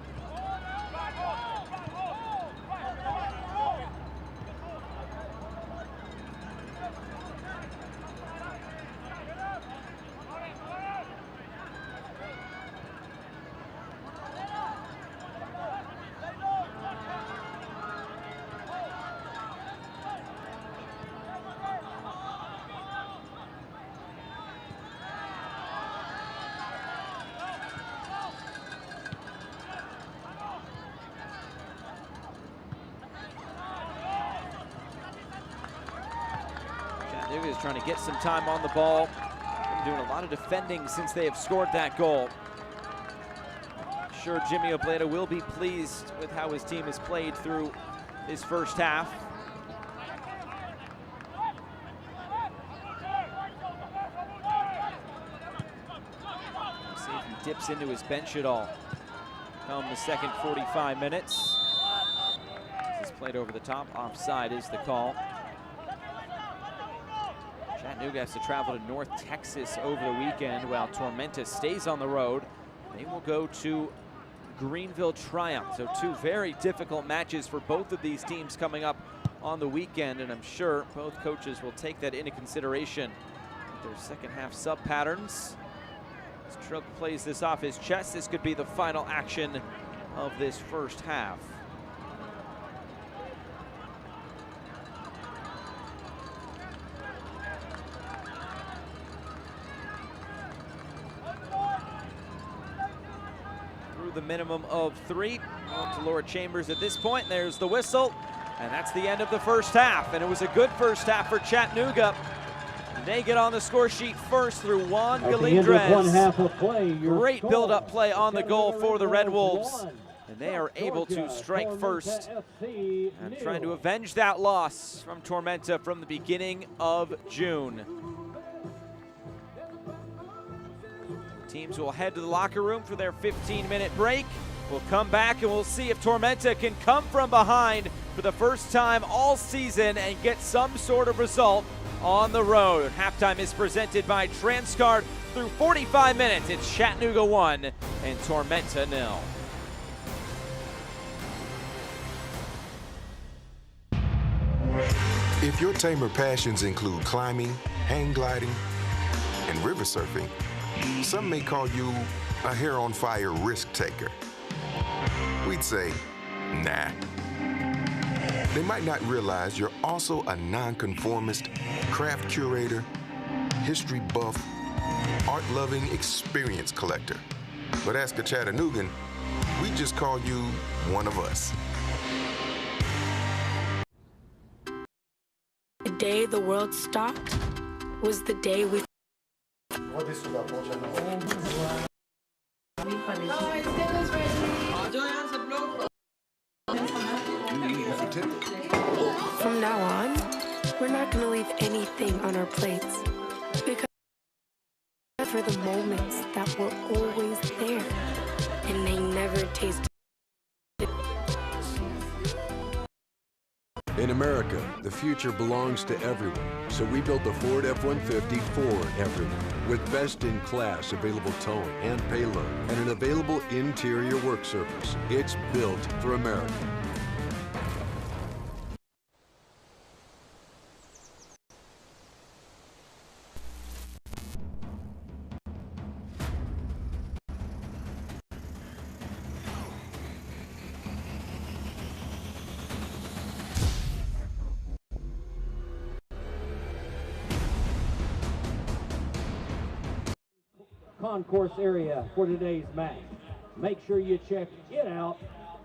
Chattanooga is trying to get some time on the ball. Been doing a lot of defending since they have scored that goal. I'm sure Jimmy Obleda will be pleased with how his team has played through his first half. Let's see if he dips into his bench at all. Come the second 45 minutes. This is played over the top. Offside is the call. Chattanooga has to travel to North Texas over the weekend while Tormenta stays on the road. They will go to Greenville Triumph. So two very difficult matches for both of these teams coming up on the weekend, and I'm sure both coaches will take that into consideration with their second half sub patterns. As Truk plays this off his chest, this could be the final action of this first half. The minimum of 3 to Laura Chambers at this point. There's the whistle, and that's the end of the first half. And it was a good first half for Chattanooga. They get on the score sheet first through Juan Galindrez. Great build-up play on the goal for the Red Wolves, and they are able to strike first and trying to avenge that loss from Tormenta from the beginning of June. Teams will head to the locker room for their 15-minute break. We'll come back and we'll see if Tormenta can come from behind for the first time all season and get some sort of result on the road. Halftime is presented by Transcard. Through 45 minutes, it's Chattanooga 1 and Tormenta 0.
If your tamer passions include climbing, hang gliding, and river surfing, some may call you a hair-on-fire risk taker. We'd say, nah. They might not realize you're also a nonconformist, craft curator, history buff, art-loving experience collector. But ask a Chattanoogan, we just call you one of us.
The day the world stopped was the day we... From now on, we're not going to leave anything on our plates. Because for the moments that were always there, and they never tasted.
In America, the future belongs to everyone. So we built the Ford F-150 for everyone. With best-in-class available towing and payload and an available interior work surface. It's built for America.
Concourse area for today's match. Make sure you check it out.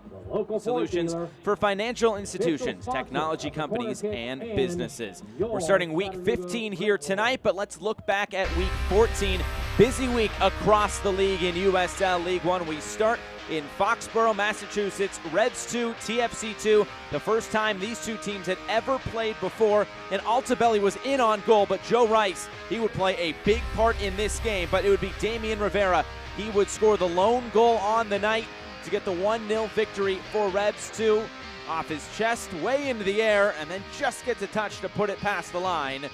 The local
Solutions
dealer
for financial institutions, technology companies, and businesses. We're starting week 15 here tonight, but let's look back at week 14. Busy week across the league in USL League One. We start in Foxborough, Massachusetts. Reds 2, TFC 2. The first time these two teams had ever played before. And Altabelli was in on goal, but Joe Rice, he would play a big part in this game. But it would be Damian Rivera. He would score the lone goal on the night to get the 1-0 victory for Reds 2. Off his chest, way into the air, and then just gets a touch to put it past the line.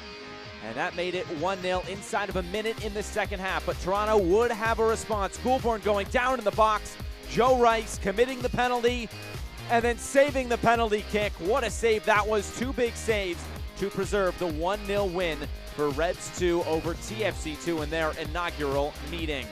And that made it 1-0 inside of a minute in the second half. But Toronto would have a response. Goulbourne going down in the box. Joe Rice committing the penalty and then saving the penalty kick. What a save that was. Two big saves to preserve the 1-0 win for Reds 2 over TFC 2 in their inaugural meeting.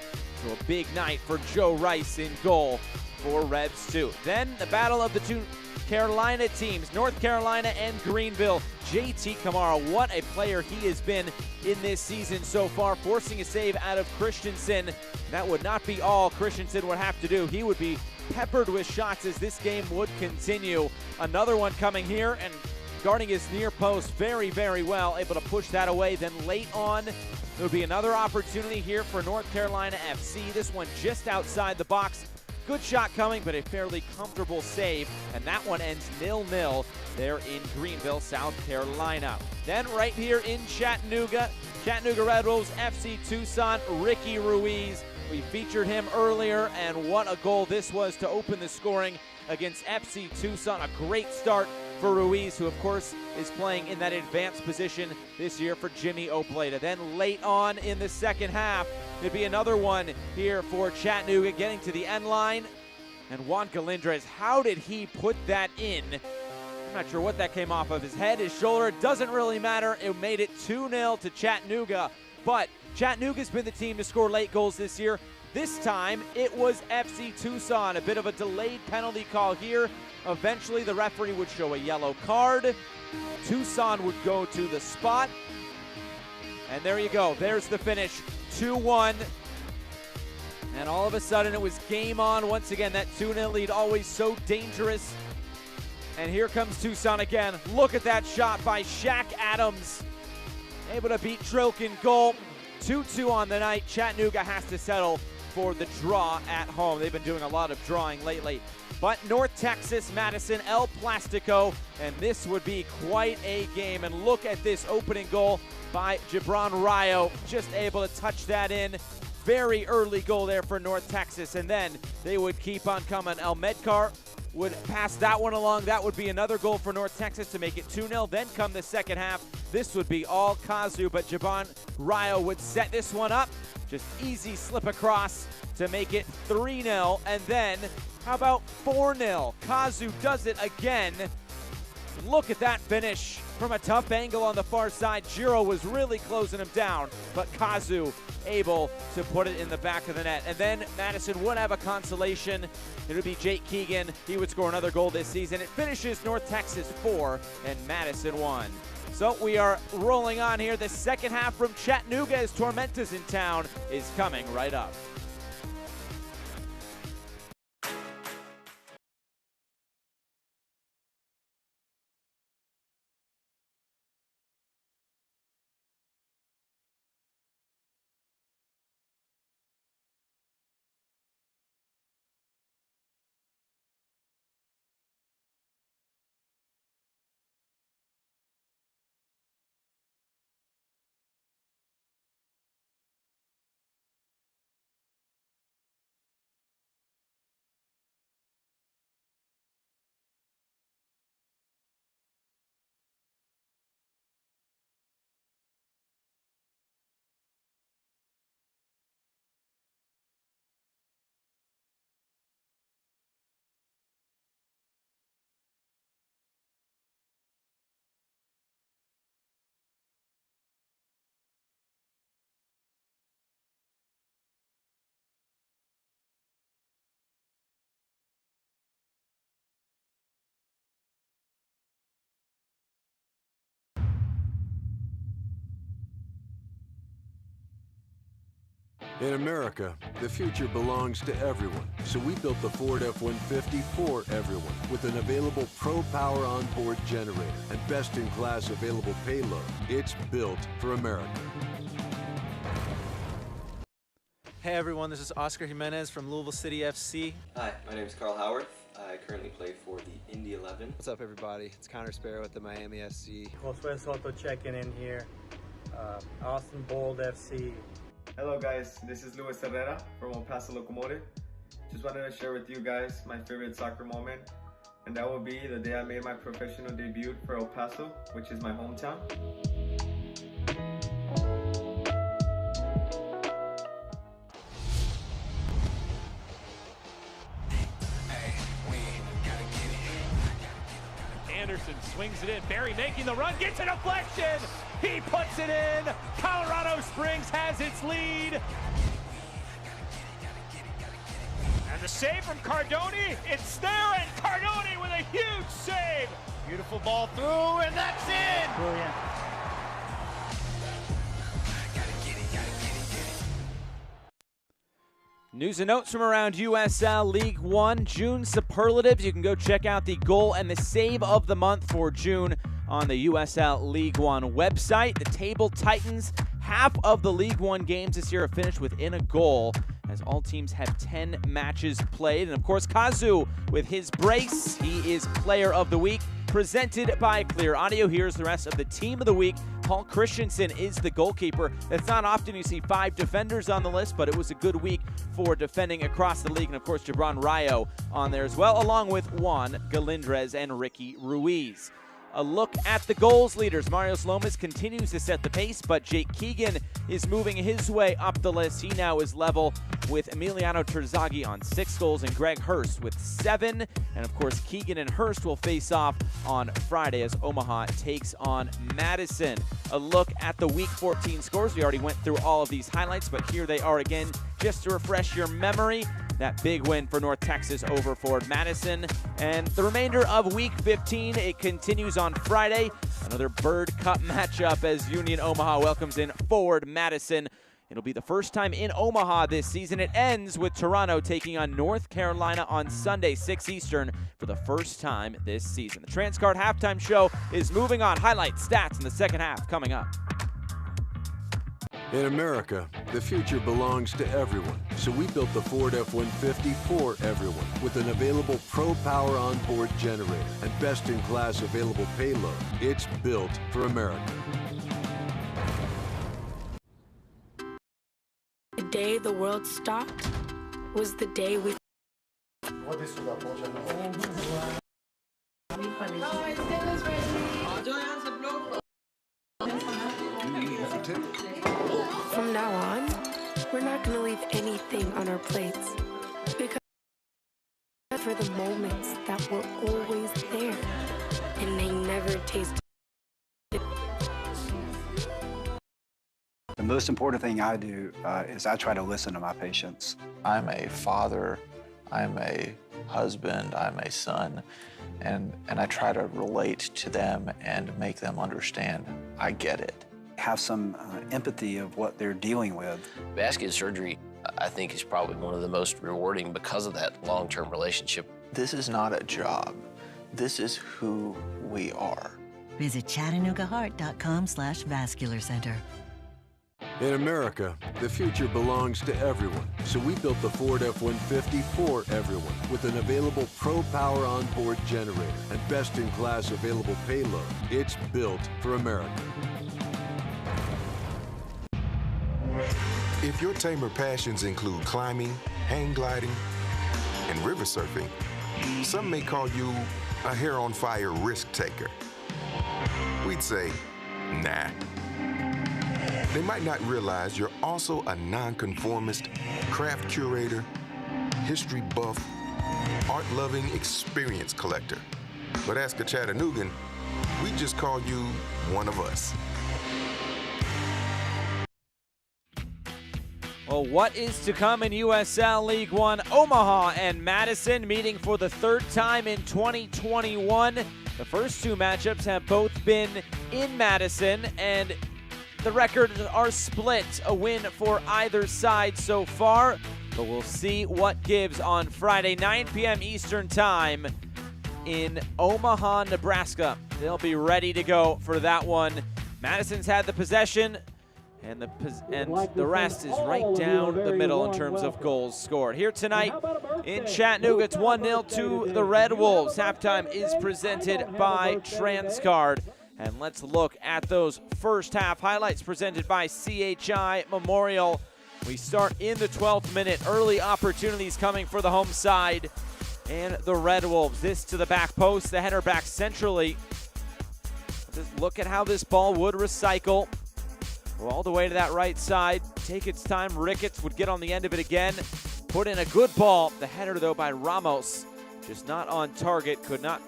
So a big night for Joe Rice in goal for Reds 2. Then the battle of the two Carolina teams, North Carolina and Greenville. JT Kamara, what a player he has been in this season so far, forcing a save out of Christensen. That would not be all Christensen would have to do. He would be peppered with shots as this game would continue. Another one coming here and guarding his near post very, very well, able to push that away. Then late on, there would be another opportunity here for North Carolina FC. This one just outside the box. Good shot coming, but a fairly comfortable save, and that one ends 0-0 there in Greenville, South Carolina. Then right here in Chattanooga, Chattanooga Red Wolves, FC Tucson, Ricky Ruiz. We featured him earlier, and what a goal this was to open the scoring against FC Tucson. A great start for Ruiz, who of course is playing in that advanced position this year for Jimmy Opleta. Then late on in the second half, there'd be another one here for Chattanooga, getting to the end line. And Juan Galindres, how did he put that in? I'm not sure what that came off of his head, his shoulder. It doesn't really matter. It made it 2-0 to Chattanooga. But Chattanooga's been the team to score late goals this year. This time, it was FC Tucson. A bit of a delayed penalty call here. Eventually, the referee would show a yellow card. Tucson would go to the spot. And there you go. There's the finish. 2-1. And all of a sudden, it was game on. Once again, that 2-0 lead, always so dangerous. And here comes Tucson again. Look at that shot by Shaq Adams. Able to beat Trilk in goal. 2-2 on the night. Chattanooga has to settle for the draw at home. They've been doing a lot of drawing lately. But North Texas, Madison, El Plastico, and this would be quite a game. And look at this opening goal by Gibran Rayo, just able to touch that in. Very early goal there for North Texas, and then they would keep on coming. El Medcar would pass that one along. That would be another goal for North Texas to make it 2-0. Then come the second half. This would be all Kazu, but Gibran Rayo would set this one up. Just easy slip across to make it 3-0. And then, how about 4-0? Kazu does it again. Look at that finish from a tough angle on the far side. Giro was really closing him down, but Kazu able to put it in the back of the net. And then Madison would have a consolation. It would be Jake Keegan. He would score another goal this season. It finishes North Texas 4 and Madison 1. So we are rolling on here. The second half from Chattanooga as Tormenta's in town is coming right up.
In America, the future belongs to everyone, so we built the Ford F-150 for everyone with an available Pro Power onboard generator and best-in-class available payload. It's built for America.
Hey everyone, this is Oscar Jimenez from Louisville City FC.
Hi, my name is Carl Howarth. I currently play for the Indy 11.
What's up everybody? It's Connor Sparrow with the Miami SC.
Josue Soto checking in here. Austin Bold FC.
Hello guys, this is Luis Herrera from El Paso Locomotive. Just wanted to share with you guys my favorite soccer moment, and that will be the day I made my professional debut for El Paso, which is my hometown.
Anderson swings it in. Barry making the run, gets a deflection. He puts it in. Colorado Springs has its lead. And the save from Cardoni. It's there, and Cardoni with a huge save. Beautiful ball through, and that's in.
Brilliant.
News and notes from around USL League One. June superlatives. You can go check out the goal and the save of the month for June on the USL League One website. The table tightens. Half of the League One games this year have finished within a goal, as all teams have 10 matches played. And of course, Kazu with his brace. He is Player of the Week, presented by Clear Audio. Here's the rest of the Team of the Week. Paul Christensen is the goalkeeper. It's not often you see 5 defenders on the list, but it was a good week for defending across the league. And of course, Gibran Rayo on there as well, along with Juan Galindrez and Ricky Ruiz. A look at the goals leaders. Mario Lomas continues to set the pace, but Jake Keegan is moving his way up the list. He now is level with Emiliano Terzaghi on 6 goals and Greg Hurst with 7. And of course, Keegan and Hurst will face off on Friday as Omaha takes on Madison. A look at the Week 14 scores. We already went through all of these highlights, but here they are again just to refresh your memory. That big win for North Texas over Ford Madison. And the remainder of Week 15, it continues on Friday. Another Bird Cup matchup as Union Omaha welcomes in Ford Madison. It'll be the first time in Omaha this season. It ends with Toronto taking on North Carolina on Sunday, 6 Eastern, for the first time this season. The Transcard Halftime Show is moving on. Highlights, stats in the second half coming up.
In America, the future belongs to everyone, so we built the Ford F-150 for everyone with an available Pro Power onboard generator and best-in-class available payload. It's built for America.
The day the world stopped was the day we From now on, we're not going to leave anything on our plates, because for the moments that were always there and they never tasted.
The most important thing I do is I try to listen to my patients.
I'm a father, I'm a husband, I'm a son, and I try to relate to them and make them understand I get it.
Have some empathy of what they're dealing with.
Vascular surgery, I think, is probably one of the most rewarding because of that long-term relationship.
This is not a job. This is who we are.
Visit ChattanoogaHeart.com/vascular center.
In America, the future belongs to everyone, so we built the Ford F-150 for everyone with an available Pro Power onboard generator and best-in-class available payload. It's built for America.
If your tamer passions include climbing, hang gliding, and river surfing, some may call you a hair-on-fire risk taker. We'd say, nah. They might not realize you're also a nonconformist, craft curator, history buff, art-loving experience collector. But ask a Chattanoogan, we just call you one of us.
Well, what is to come in USL League One? Omaha and Madison meeting for the 3rd time in 2021. The first 2 matchups have both been in Madison, and the records are split, a win for either side so far, but we'll see what gives on Friday, 9 p.m. Eastern Time in Omaha, Nebraska. They'll be ready to go for that one. Madison's had the possession, and the rest is right down the middle in terms of goals scored. Here tonight in Chattanooga, it's 1-0 to the Red Wolves. Halftime is presented by Transcard. And let's look at those first half highlights presented by CHI Memorial. We start in the 12th minute. Early opportunities coming for the home side and the Red Wolves. This to the back post, the header back centrally. Just look at how this ball would recycle. Go all the way to that right side. Take its time. Ricketts would get on the end of it again. Put in a good ball. The header, though, by Ramos. Just not on target. Could not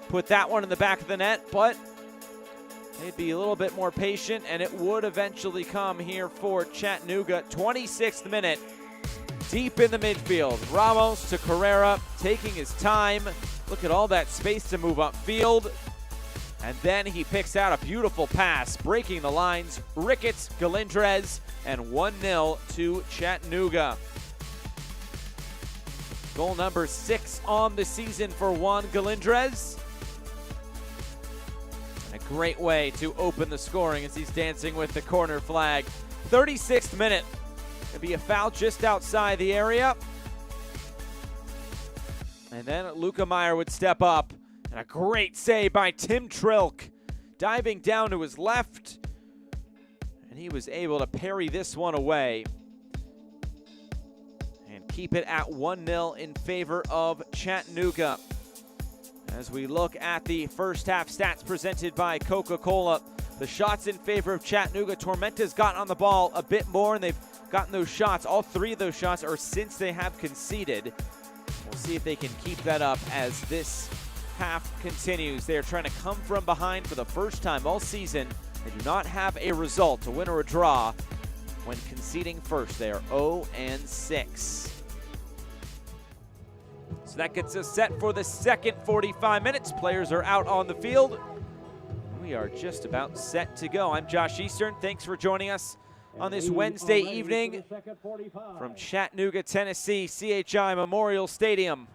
put that one in the back of the net, but they'd be a little bit more patient, and it would eventually come here for Chattanooga. 26th minute. Deep in the midfield. Ramos to Carrera, taking his time. Look at all that space to move upfield. And then he picks out a beautiful pass, breaking the lines. Ricketts, Galindrez, and 1-0 to Chattanooga. Goal number 6 on the season for Juan Galindrez. And a great way to open the scoring as he's dancing with the corner flag. 36th minute. It'll be a foul just outside the area. And then Luca Meyer would step up. And a great save by Tim Trilk, diving down to his left. And he was able to parry this one away and keep it at 1-0 in favor of Chattanooga. As we look at the first half stats presented by Coca-Cola, the shots in favor of Chattanooga. Tormenta's gotten on the ball a bit more, and they've gotten those shots. All 3 of those shots are since they have conceded. We'll see if they can keep that up as this half continues. They are trying to come from behind for the first time all season. They do not have a result, a win or a draw, when conceding first. They are 0-6. So that gets us set for the second 45 minutes. Players are out on the field. We are just about set to go. I'm Josh Eastern. Thanks for joining us on this Wednesday evening from Chattanooga, Tennessee, CHI Memorial Stadium.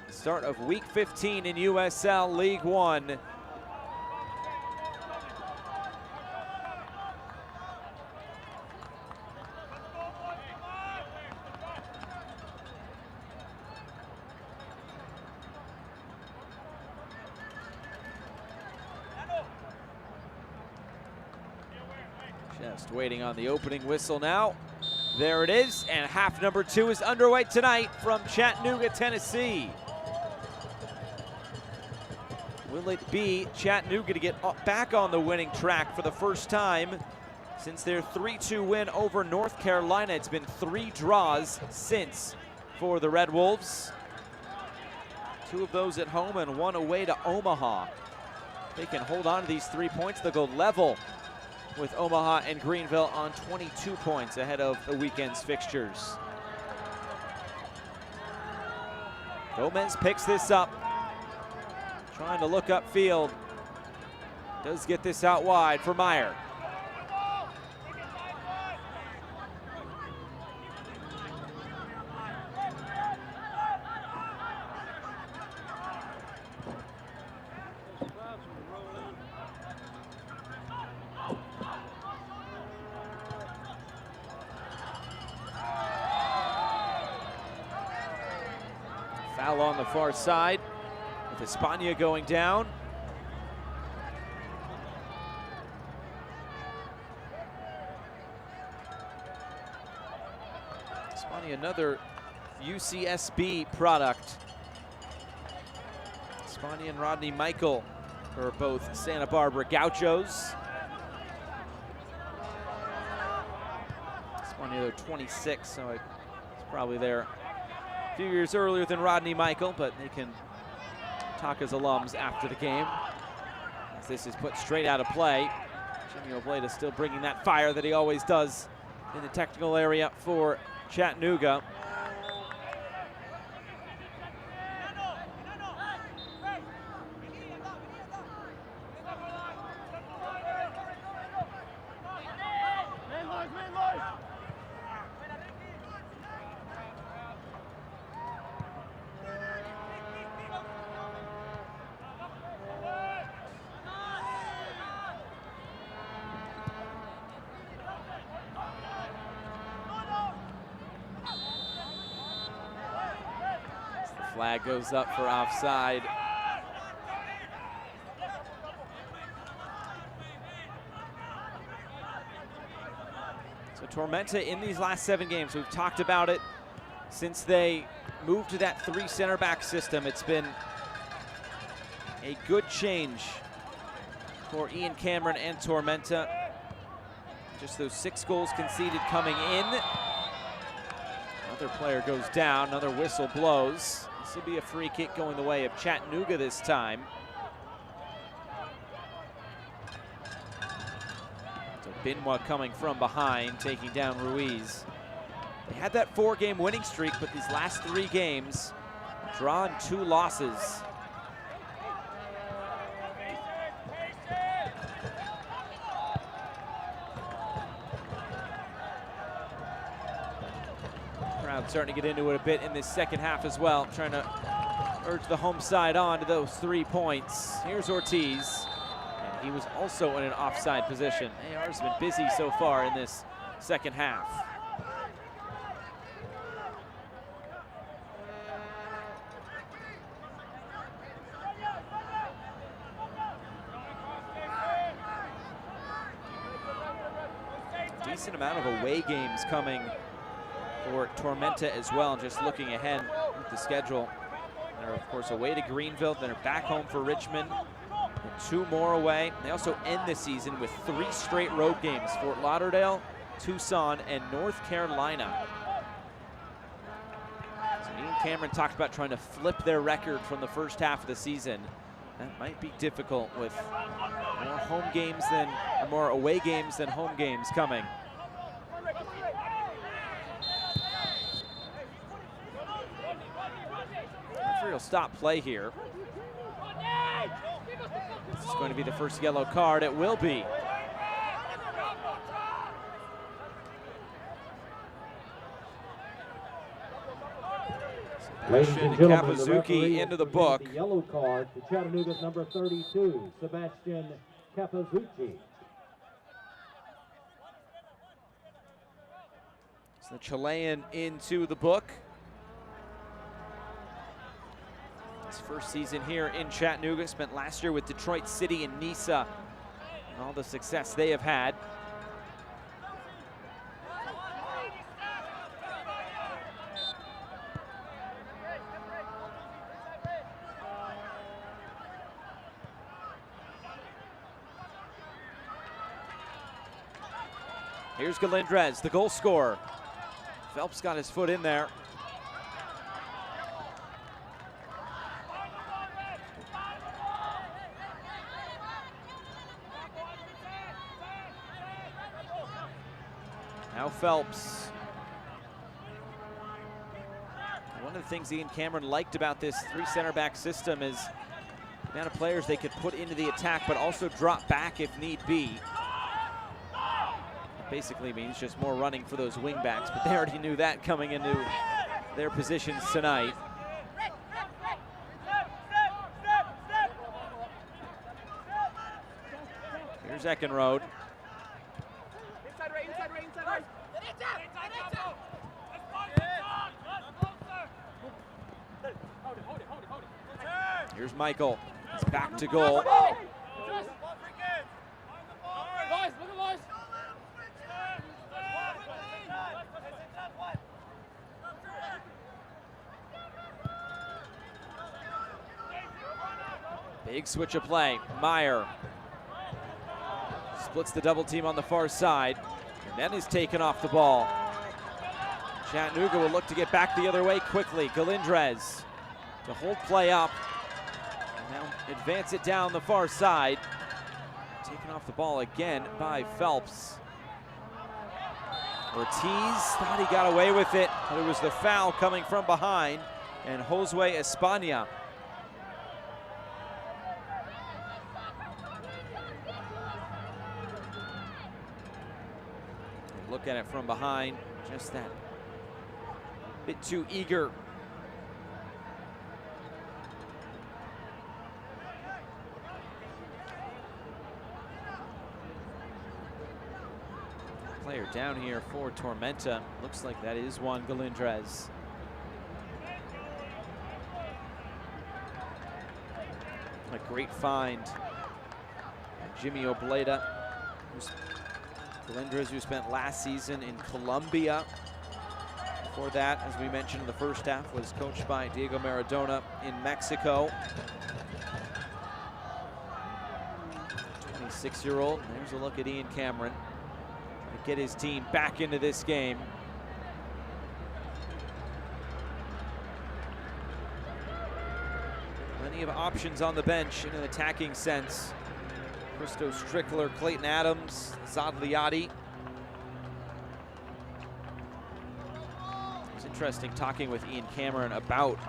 Start of week 15 in USL League One. Just waiting on the opening whistle now. There it is, and half number 2 is underway tonight from Chattanooga, Tennessee. Will it be Chattanooga to get back on the winning track for the first time since their 3-2 win over North Carolina? It's been 3 draws since for the Red Wolves. 2 of those at home and 1 away to Omaha. If they can hold on to these 3 points, they'll go level with Omaha and Greenville on 22 points ahead of the weekend's fixtures. Gomez picks this up. Trying to look upfield. Does get this out wide for Meyer. Foul on the far side. Espana going down. Espana, another UCSB product. Espana and Rodney Michael are both Santa Barbara Gauchos. Espana, they're 26, so it's probably there a few years earlier than Rodney Michael, but they can talk as alums after the game, as this is put straight out of play. Jimmy Obleda still bringing that fire that he always does in the technical area for Chattanooga. Flag goes up for offside. So Tormenta in these last 7 games, we've talked about it since they moved to that 3 center back system. It's been a good change for Ian Cameron and Tormenta. Just those 6 goals conceded coming in. Another player goes down, another whistle blows. This will be a free kick going the way of Chattanooga this time. So Binwa coming from behind, taking down Ruiz. They had that 4-game winning streak, but these last 3 games, drawn 2 losses. Crowd starting to get into it a bit in this second half as well, trying to urge the home side on to those 3 points. Here's Ortiz, and he was also in an offside position. AR's been busy so far in this second half. Decent amount of away games coming for Tormenta as well. Just looking ahead with the schedule, they're of course away to Greenville, then they're back home for Richmond, and 2 more away. They also end the season with 3 straight road games: Fort Lauderdale, Tucson, and North Carolina. So Ian Cameron talked about trying to flip their record from the first half of the season. That might be difficult with more home games than, or more away games than home games coming. Referee will stop play here. This is going to be the first yellow card. It will be.
Ladies and gentlemen,
Kapazuki into the book.
The yellow card to Chattanooga's number 32, Sebastian Kapazuki.
So the Chilean into the book. His first season here in Chattanooga, spent last year with Detroit City and Nisa, and all the success they have had. Here's Galindrez, the goal scorer. Phelps got his foot in there. Now Phelps. One of the things Ian Cameron liked about this 3 center back system is the amount of players they could put into the attack, but also drop back if need be. Basically means just more running for those wing backs, but they already knew that coming into their positions tonight. Here's Eckenrode. Here's Michael. He's back to goal. Big switch of play. Meyer splits the double team on the far side, and then is taken off the ball. Chattanooga will look to get back the other way quickly. Galindrez to hold play up. And now advance it down the far side. Taken off the ball again by Phelps. Ortiz thought he got away with it, but it was the foul coming from behind, and Josue España. Look at it from behind, just that bit too eager. Player down here for Tormenta. Looks like that is Juan Galindrez. great find. And Jimmy Obleda, Galindras, who spent last season in Colombia. Before that, as we mentioned in the first half, was coached by Diego Maradona in Mexico. 26-year-old. There's a look at Ian Cameron. Trying to get his team back into this game. Plenty of options on the bench in an attacking sense. Christo Strickler, Clayton Adams, Zad Liati. It was interesting talking with Ian Cameron about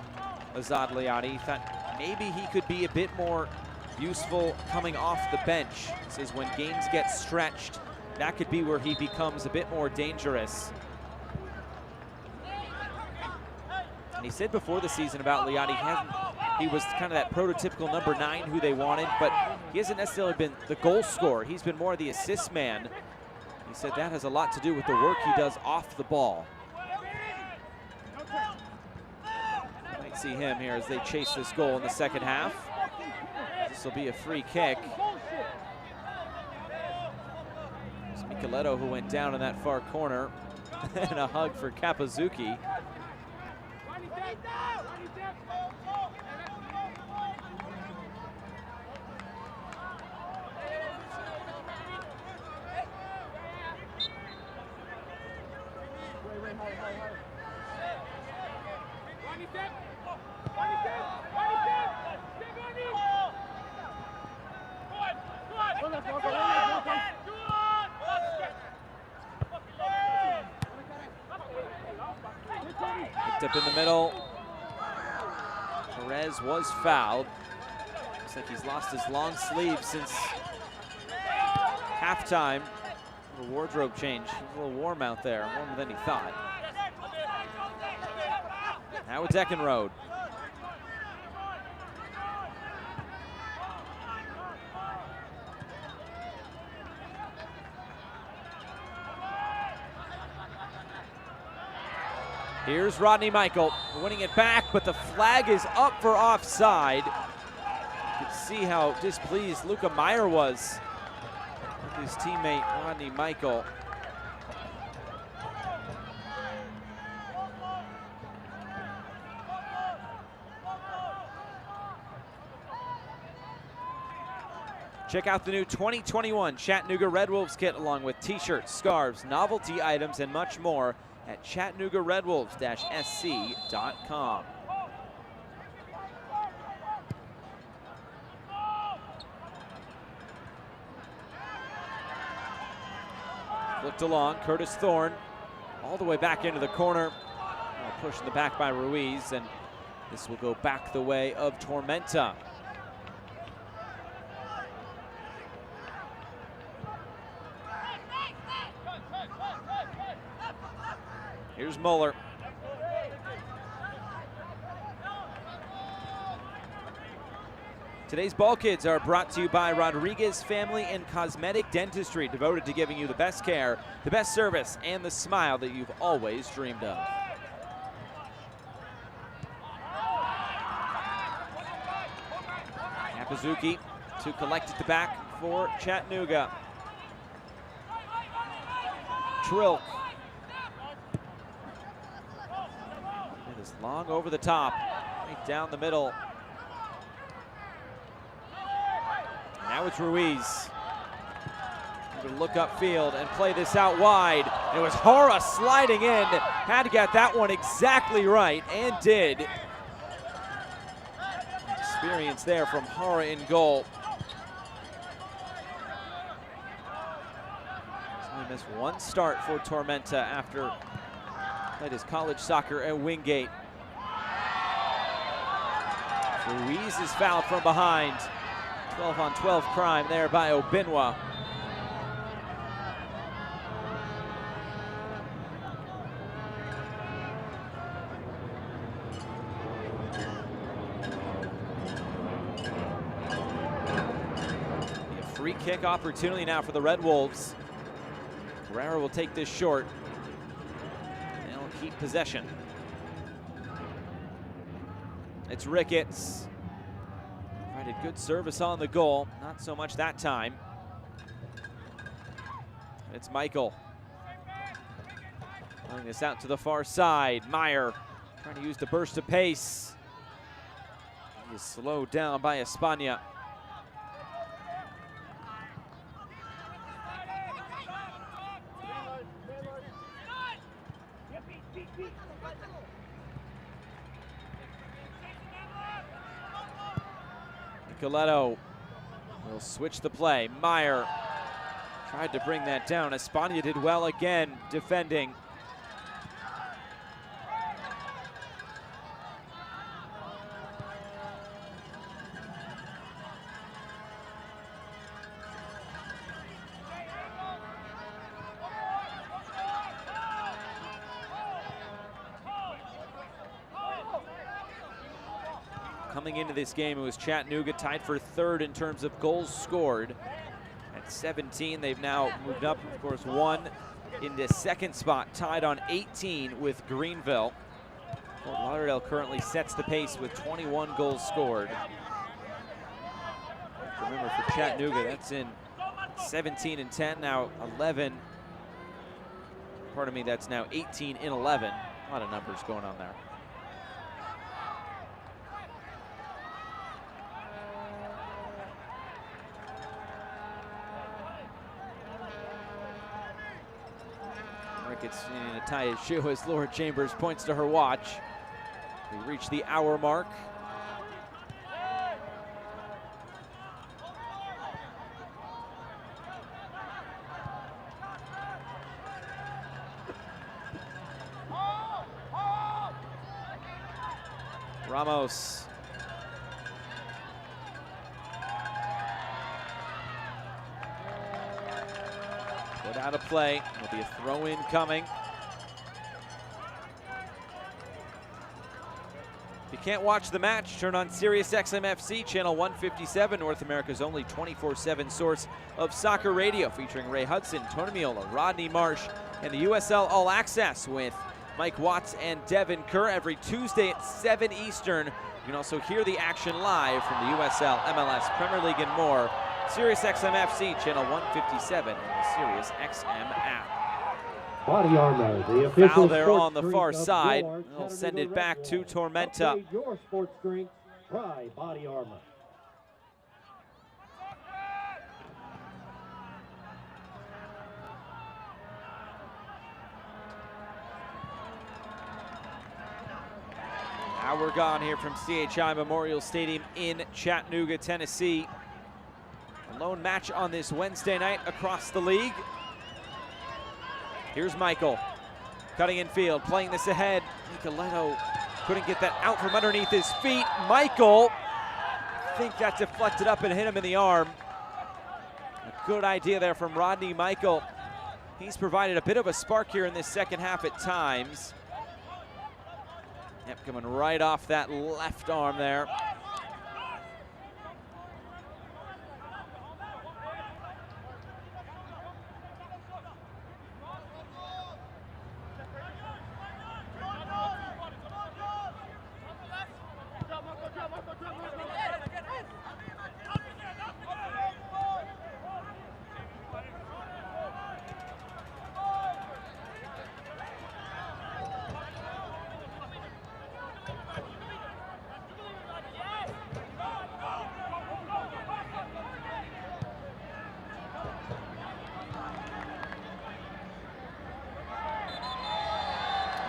Zad Liati. He thought maybe he could be a bit more useful coming off the bench. He says when games get stretched, that could be where he becomes a bit more dangerous. And he said before the season about Liati, he was kind of that prototypical number 9 who they wanted, but he hasn't necessarily been the goal scorer. He's been more the assist man. He said that has a lot to do with the work he does off the ball. Might see him here as they chase this goal in the second half. This will be a free kick. It's Micheletto who went down in that far corner. And a hug for Kapazuki. Picked up in the middle. Perez was fouled. Looks like he's lost his long sleeve since halftime. A wardrobe change. He's a little warm out there, warmer than he thought. Now it's Eckenrode. Here's Rodney Michael winning it back, but the flag is up for offside. You can see how displeased Luca Meyer was with his teammate Rodney Michael. Check out the new 2021 Chattanooga Red Wolves kit along with t-shirts, scarves, novelty items, and much more at ChattanoogaRedWolves-SC.com. Flicked along, Curtis Thorne all the way back into the corner. Pushed in the back by Ruiz, and this will go back the way of Tormenta. Here's Muller. Today's Ball Kids are brought to you by Rodriguez Family and Cosmetic Dentistry, devoted to giving you the best care, the best service, and the smile that you've always dreamed of. Kapazuki to collect at the back for Chattanooga. Trilk. It is long over the top, right down the middle. Now it's Ruiz. Going to look upfield and play this out wide. It was Hora sliding in. Had to get that one exactly right, and did. Experience there from Hora in goal. He's only missed one start for Tormenta after played his college soccer at Wingate. Ruiz is fouled from behind. 12-on-12 crime there by Obinwa. A free kick opportunity now for the Red Wolves. Guerrero will take this short. They'll keep possession. It's Ricketts. Provided good service on the goal. Not so much that time. It's Michael. Playing this out to the far side. Meyer trying to use the burst of pace. He is slowed down by España. Nicoletto will switch the play. Meyer tried to bring that down. España did well again defending. Coming into this game, it was Chattanooga tied for third in terms of goals scored. At 17, they've now moved up, of course, one into second spot, tied on 18 with Greenville. Fort Lauderdale currently sets the pace with 21 goals scored. Remember, for Chattanooga, that's in 17 and 10, now 11. Pardon me, that's now 18 and 11. A lot of numbers going on there. Ricketts needing to tie his shoe as Laura Chambers points to her watch. We reach the hour mark. Ramos. Put out of play. There'll be a throw-in coming. If you can't watch the match, turn on SiriusXM FC, channel 157, North America's only 24/7 source of soccer radio, featuring Ray Hudson, Tony Miola, Rodney Marsh, and the USL All Access with Mike Watts and Devin Kerr every Tuesday at 7 Eastern. You can also hear the action live from the USL, MLS, Premier League, and more. SiriusXM FC, channel 157, and the SiriusXM app.
Body Armor, the official
foul there
sports
on the
drink
far
of
side.
your
They'll send it back to
Chattanooga Red
Tormenta.
Upgrade your sports drink, try Body Armor.
Now we're gone here from CHI Memorial Stadium in Chattanooga, Tennessee. A lone match on this Wednesday night across the league. Here's Michael, cutting in field, playing this ahead. Nicoletto couldn't get that out from underneath his feet. Michael, I think that deflected up and hit him in the arm. A good idea there from Rodney Michael. He's provided a bit of a spark here in this second half at times. Yep, coming right off that left arm there.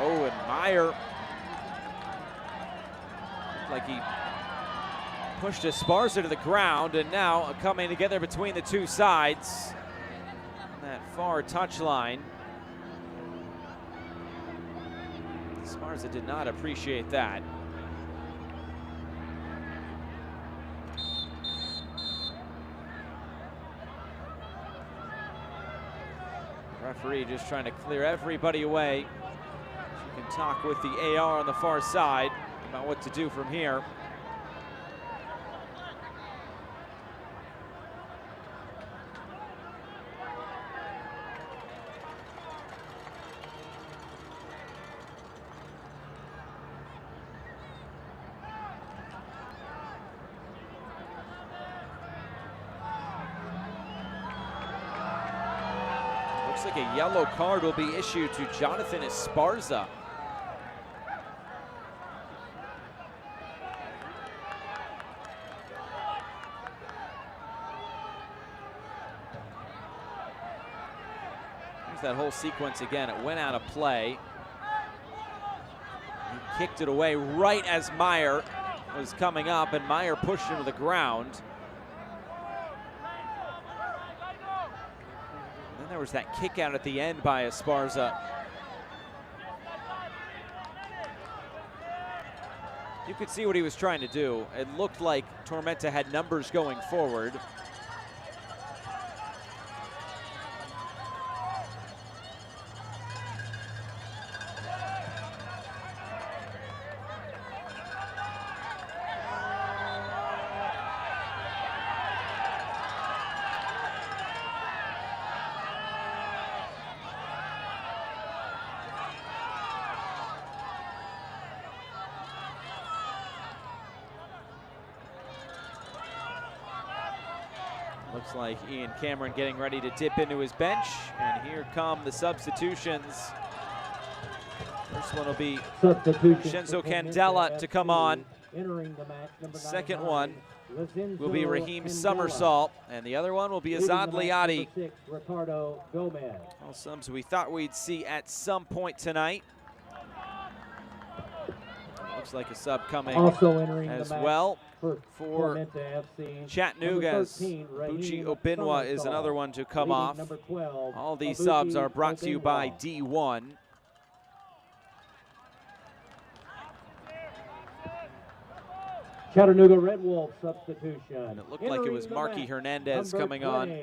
Oh, and Meyer, looked like he pushed Esparza to the ground, and now coming together between the two sides. That far touchline. Esparza did not appreciate that. Referee just trying to clear everybody away. You can talk with the AR on the far side about what to do from here. Looks like a yellow card will be issued to Jonathan Esparza. Here's that whole sequence again. It went out of play. He kicked it away right as Meyer was coming up, and Meyer pushed him to the ground. Then there was that kick out at the end by Esparza. You could see what he was trying to do. It looked like Tormenta had numbers going forward. Looks like Ian Cameron getting ready to dip into his bench, and here come the substitutions. First one will be Shenzo Candela to come on. Second one will be Raheem Somersault, and the other one will be Azad Liati. All subs we thought we'd see at some point tonight. Looks like a sub coming as well for Chattanooga's. Buchi Obinwa is another one to come off. All these subs are brought to you by D1.
Chattanooga Red Wolves substitution.
And it looked like it was Marky Hernandez coming on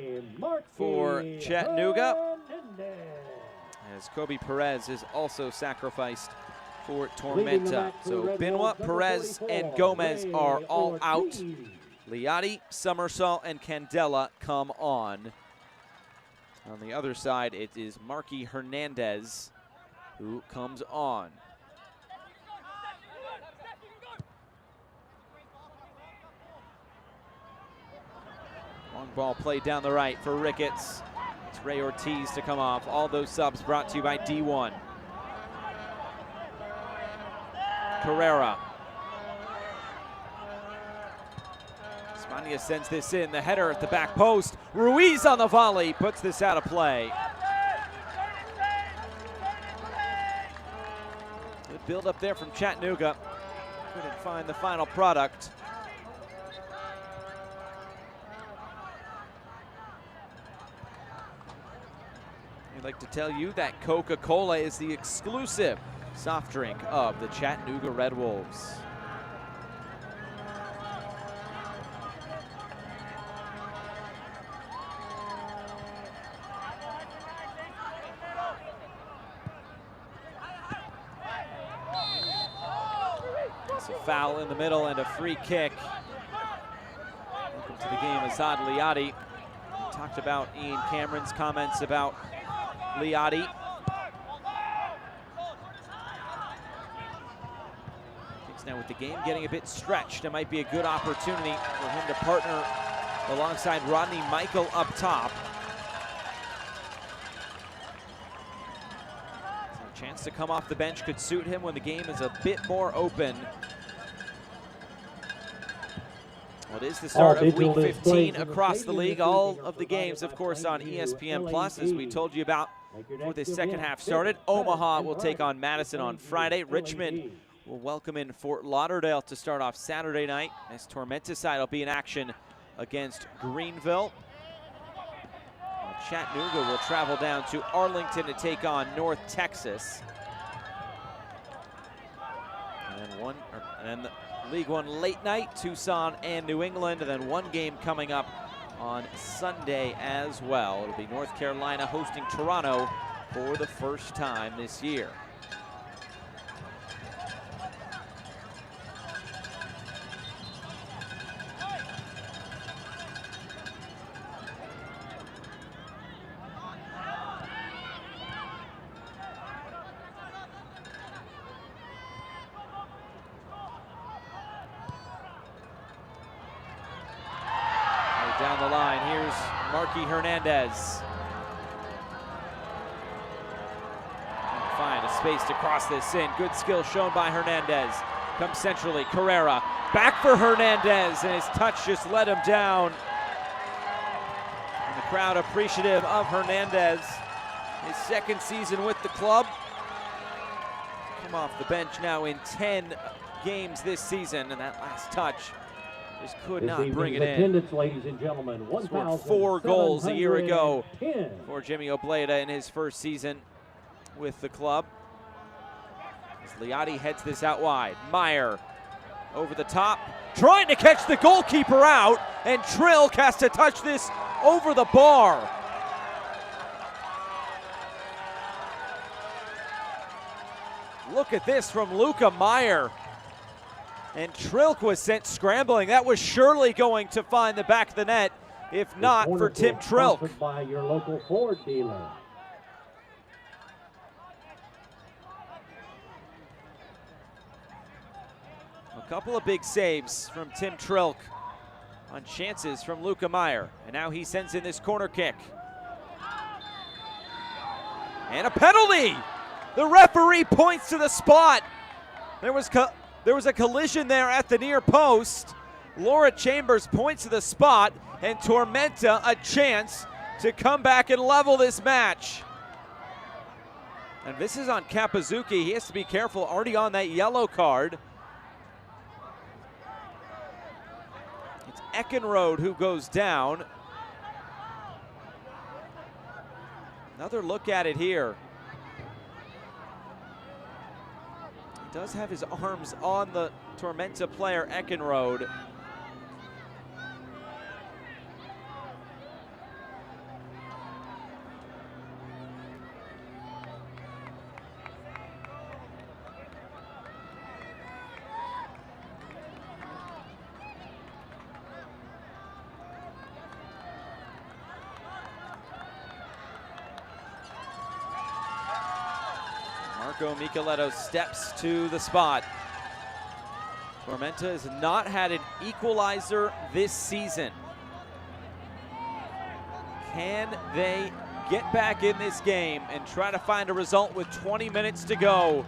for Chattanooga, as Kobe Perez is also sacrificed for Tormenta. So Binwa, Perez, and Gomez are all out. Liati, Somersault, and Candela come on. On the other side, it is Marky Hernandez who comes on. Long ball played down the right for Ricketts. It's Ray Ortiz to come off. All those subs brought to you by D1. Carrera. Spania sends this in. The header at the back post. Ruiz on the volley puts this out of play. Good build up there from Chattanooga. Couldn't find the final product. I'd like to tell you that Coca-Cola is the exclusive soft drink of the Chattanooga Red Wolves. It's a foul in the middle and a free kick. Welcome to the game, Azad Liati. We talked about Ian Cameron's comments about Liati. Now with the game getting a bit stretched, it might be a good opportunity for him to partner alongside Rodney Michael up top. So a chance to come off the bench could suit him when the game is a bit more open. Well, it is the start of Week 15 across the league. All of the games, of course, on ESPN Plus, as we told you about before the second half started. Omaha will take on Madison on Friday. Richmond will welcome in Fort Lauderdale to start off Saturday night, as Tormenta side will be in action against Greenville. Chattanooga will travel down to Arlington to take on North Texas. And the League One late night, Tucson and New England, and then one game coming up on Sunday as well. It'll be North Carolina hosting Toronto for the first time this year. Down the line, here's Marky Hernandez. find a space to cross this in. Good skill shown by Hernandez. Comes centrally, Carrera. Back for Hernandez, and his touch just let him down. And the crowd appreciative of Hernandez. His second season with the club. Come off the bench now in 10 games this season, and that last touch just could not bring it in.
Attendance, ladies and gentlemen,
scored 4 goals a year ago for Jimmy Obleda in his first season with the club. As Liotti heads this out wide. Meyer over the top, trying to catch the goalkeeper out, and Trilk has to touch this over the bar. Look at this from Luca Meyer. And Trilk was sent scrambling. That was surely going to find the back of the net, if not for Tim Trilk.
By your local Ford dealer.
A couple of big saves from Tim Trilk on chances from Luca Meyer. And now he sends in this corner kick. And a penalty! The referee points to the spot. There was a collision there at the near post. Laura Chambers points to the spot, and Tormenta a chance to come back and level this match. And this is on Kapazuki. He has to be careful, already on that yellow card. It's Eckenrode who goes down. Another look at it here. He does have his arms on the Tormenta player, Eckenrode. Marco Micheletto steps to the spot. Tormenta has not had an equalizer this season. Can they get back in this game and try to find a result with 20 minutes to go?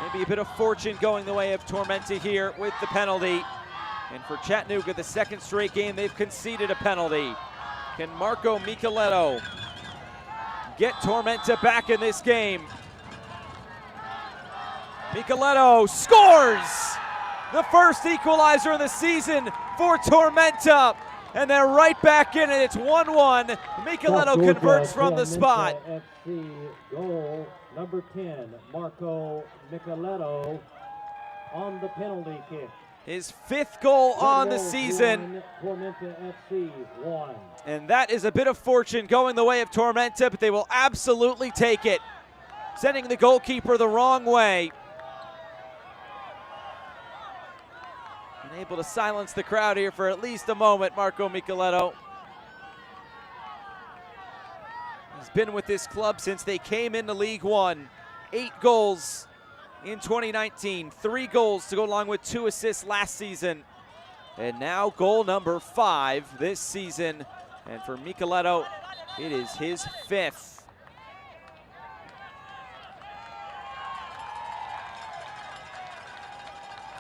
Maybe a bit of fortune going the way of Tormenta here with the penalty. And for Chattanooga, the second straight game they've conceded a penalty. Can Marco Micheletto get Tormenta back in this game? Micheletto scores! The first equalizer of the season for Tormenta. And they're right back in it. It's 1-1. Micheletto converts from the spot.
FC goal number 10, Marco Micheletto on the penalty kick.
His 5th goal on the season.
Tormenta FC 1.
And that is a bit of fortune going the way of Tormenta, but they will absolutely take it. Sending the goalkeeper the wrong way. And able to silence the crowd here for at least a moment, Marco Micheletto. He's been with this club since they came into League One. 8 goals in 2019, 3 goals to go along with 2 assists last season. And now goal number 5 this season. And for Micheletto, it is his 5th.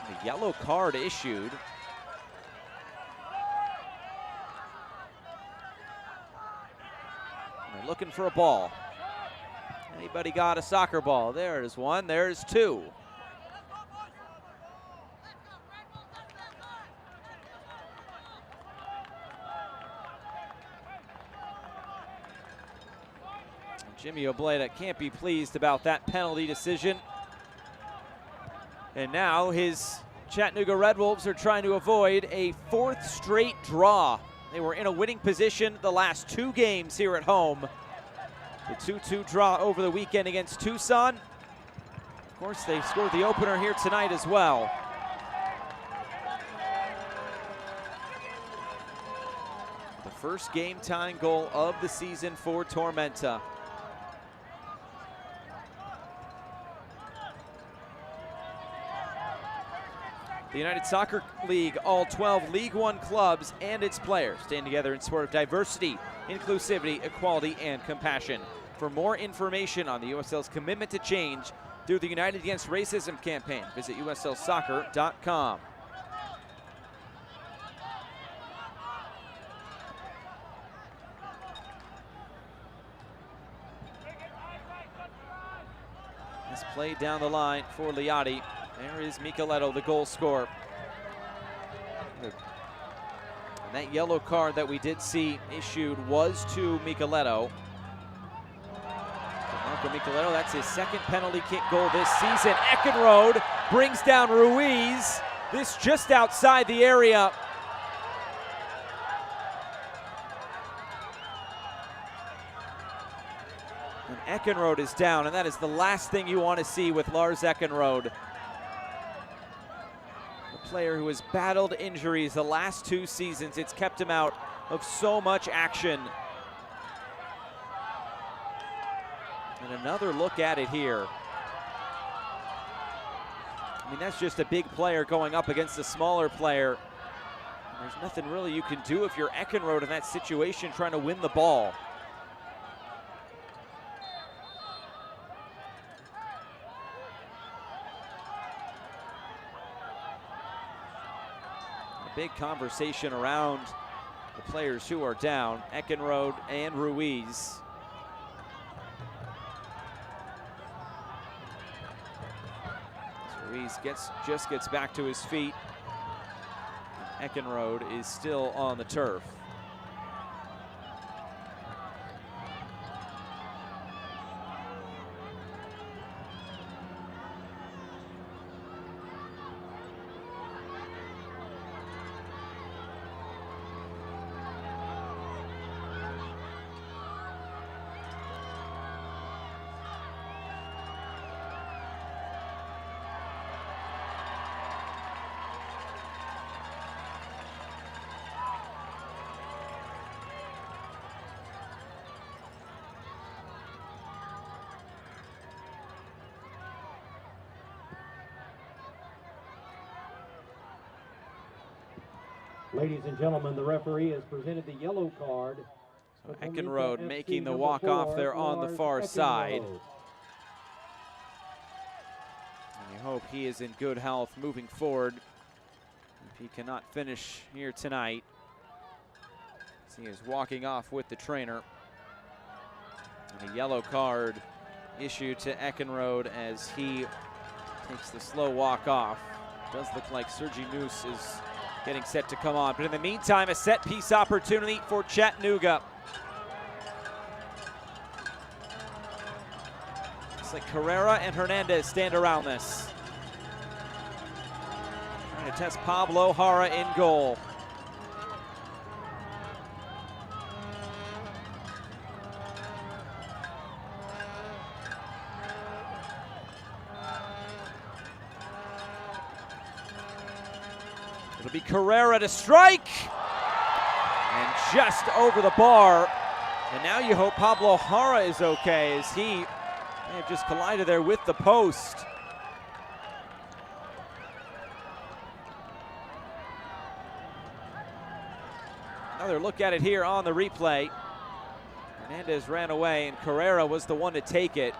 A yellow card issued. And they're looking for a ball. Anybody got a soccer ball? There is one, there's 2. Jimmy Obleda can't be pleased about that penalty decision. And now his Chattanooga Red Wolves are trying to avoid a 4th straight draw. They were in a winning position the last 2 games here at home. The 2-2 draw over the weekend against Tucson. Of course, they scored the opener here tonight as well. The first game-tying goal of the season for Tormenta. The United Soccer League, all 12 League One clubs and its players stand together in support of diversity, inclusivity, equality, and compassion. For more information on the USL's commitment to change through the United Against Racism campaign, visit uslsoccer.com. This play down the line for Liotti. There is Micheletto, the goal scorer. And that yellow card that we did see issued was to Micheletto. Marco Micheletto, that's his second penalty kick goal this season. Eckenrode brings down Ruiz. This just outside the area. And Eckenrode is down, and that is the last thing you want to see with Lars Eckenrode. A player who has battled injuries the last 2 seasons. It's kept him out of so much action. And another look at it here. I mean, that's just a big player going up against a smaller player. And there's nothing really you can do if you're Eckenrode in that situation trying to win the ball. A big conversation around the players who are down, Eckenrode and Ruiz. Ruiz just gets back to his feet. Eckenrode is still on the turf.
Ladies and gentlemen, the referee has presented the yellow card.
So Eckenrode making the walk-off there on the far side. And you hope he is in good health moving forward if he cannot finish here tonight. As he is walking off with the trainer. And a yellow card issued to Eckenrode as he takes the slow walk off. Does look like Sergi Noose is getting set to come on. But in the meantime, a set piece opportunity for Chattanooga. Looks like Carrera and Hernandez stand around this. Trying to test Pablo Jara in goal. It'll be Carrera to strike, and just over the bar. And now you hope Pablo Jara is okay, as he may have just collided there with the post. Another look at it here on the replay. Hernandez ran away, and Carrera was the one to take it.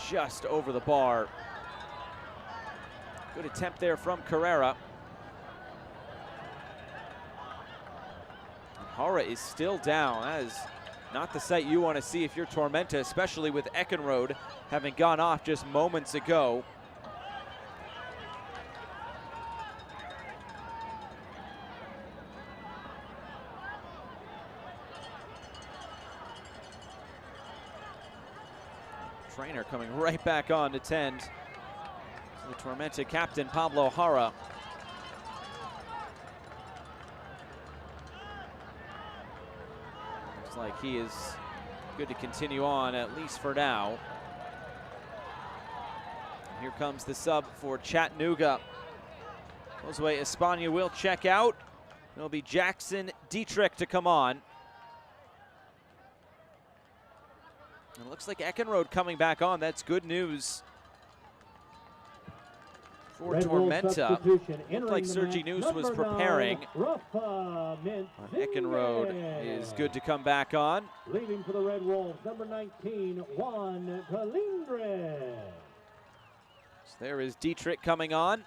Just over the bar. Good attempt there from Carrera. Jara is still down. That is not the sight you want to see if you're Tormenta, especially with Eckenrode having gone off just moments ago. Trainer coming right back on to tend the Tormenta captain, Pablo Jara. Looks like he is good to continue on, at least for now. Here comes the sub for Chattanooga. Josue Espana will check out. It'll be Jackson Dietrich to come on. And it looks like Eckenrode coming back on. That's good news For Tormenta, looked like Sergi Noose was preparing. Eckenrode is good to come back on.
Leaving for the Red Wolves, number 19, Juan Calindres.
So there is Dietrich coming on.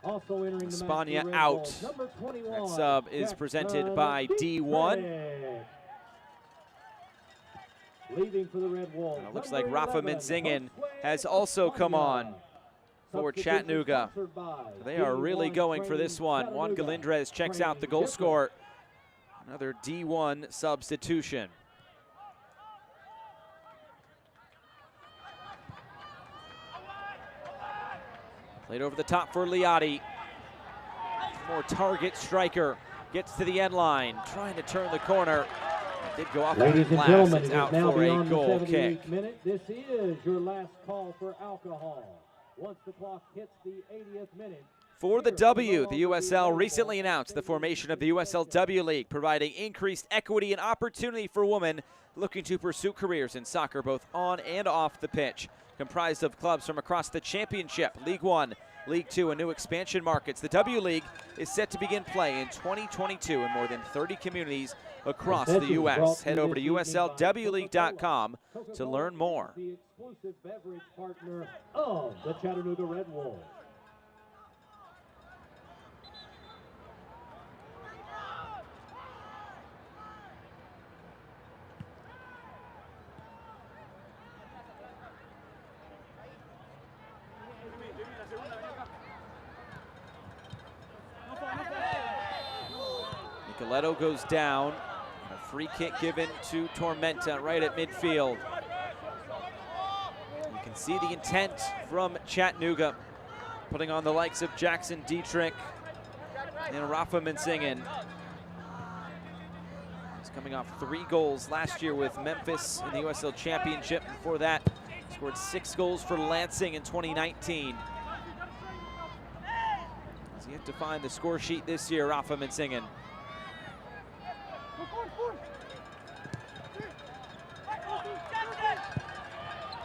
Also entering the
Spania
match,
out.
number 21,
That sub is presented by D1.
Leaving for the Red Wolves.
It looks like Rafa Minzingen has also come on for Chattanooga. They are really going for this one. Juan Galindrez checks out the goal scorer. Another D1 substitution. Played over the top for Liotti. More target striker. Gets to the end line, trying to turn the corner. Did go off
Ladies and
glass.
gentlemen,
It's
it
out
is now
for a
beyond the
goal
78th
kick.
minute. This is your last call for alcohol. Once the clock hits the 80th minute.
For the W, the USL recently announced the formation of the USLW League, providing increased equity and opportunity for women looking to pursue careers in soccer both on and off the pitch. Comprised of clubs from across the Championship, League One, League Two, and new expansion markets, the W League is set to begin play in 2022 in more than 30 communities across the U.S. Head over to USLWleague.com to learn more.
The exclusive beverage partner of the Chattanooga Red Wolves.
Nicoletto goes down. A free kick given to Tormenta right at midfield. You can see the intent from Chattanooga, putting on the likes of Jackson Dietrich and Rafa Minzingen. He's coming off 3 goals last year with Memphis in the USL Championship. Before that, scored 6 goals for Lansing in 2019. He's yet to find the score sheet this year, Rafa Minzingen.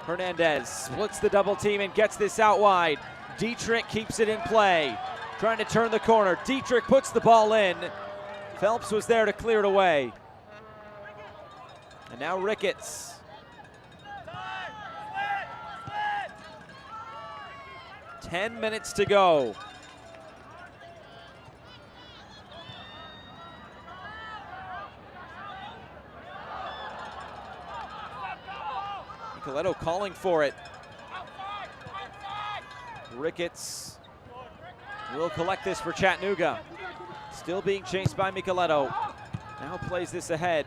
Hernandez splits the double team and gets this out wide. Dietrich keeps it in play, trying to turn the corner. Dietrich puts the ball in. Phelps was there to clear it away. And now Ricketts. Ten minutes to go. Nicoletto calling for it. Ricketts will collect this for Chattanooga. Still being chased by Nicoletto. Now plays this ahead.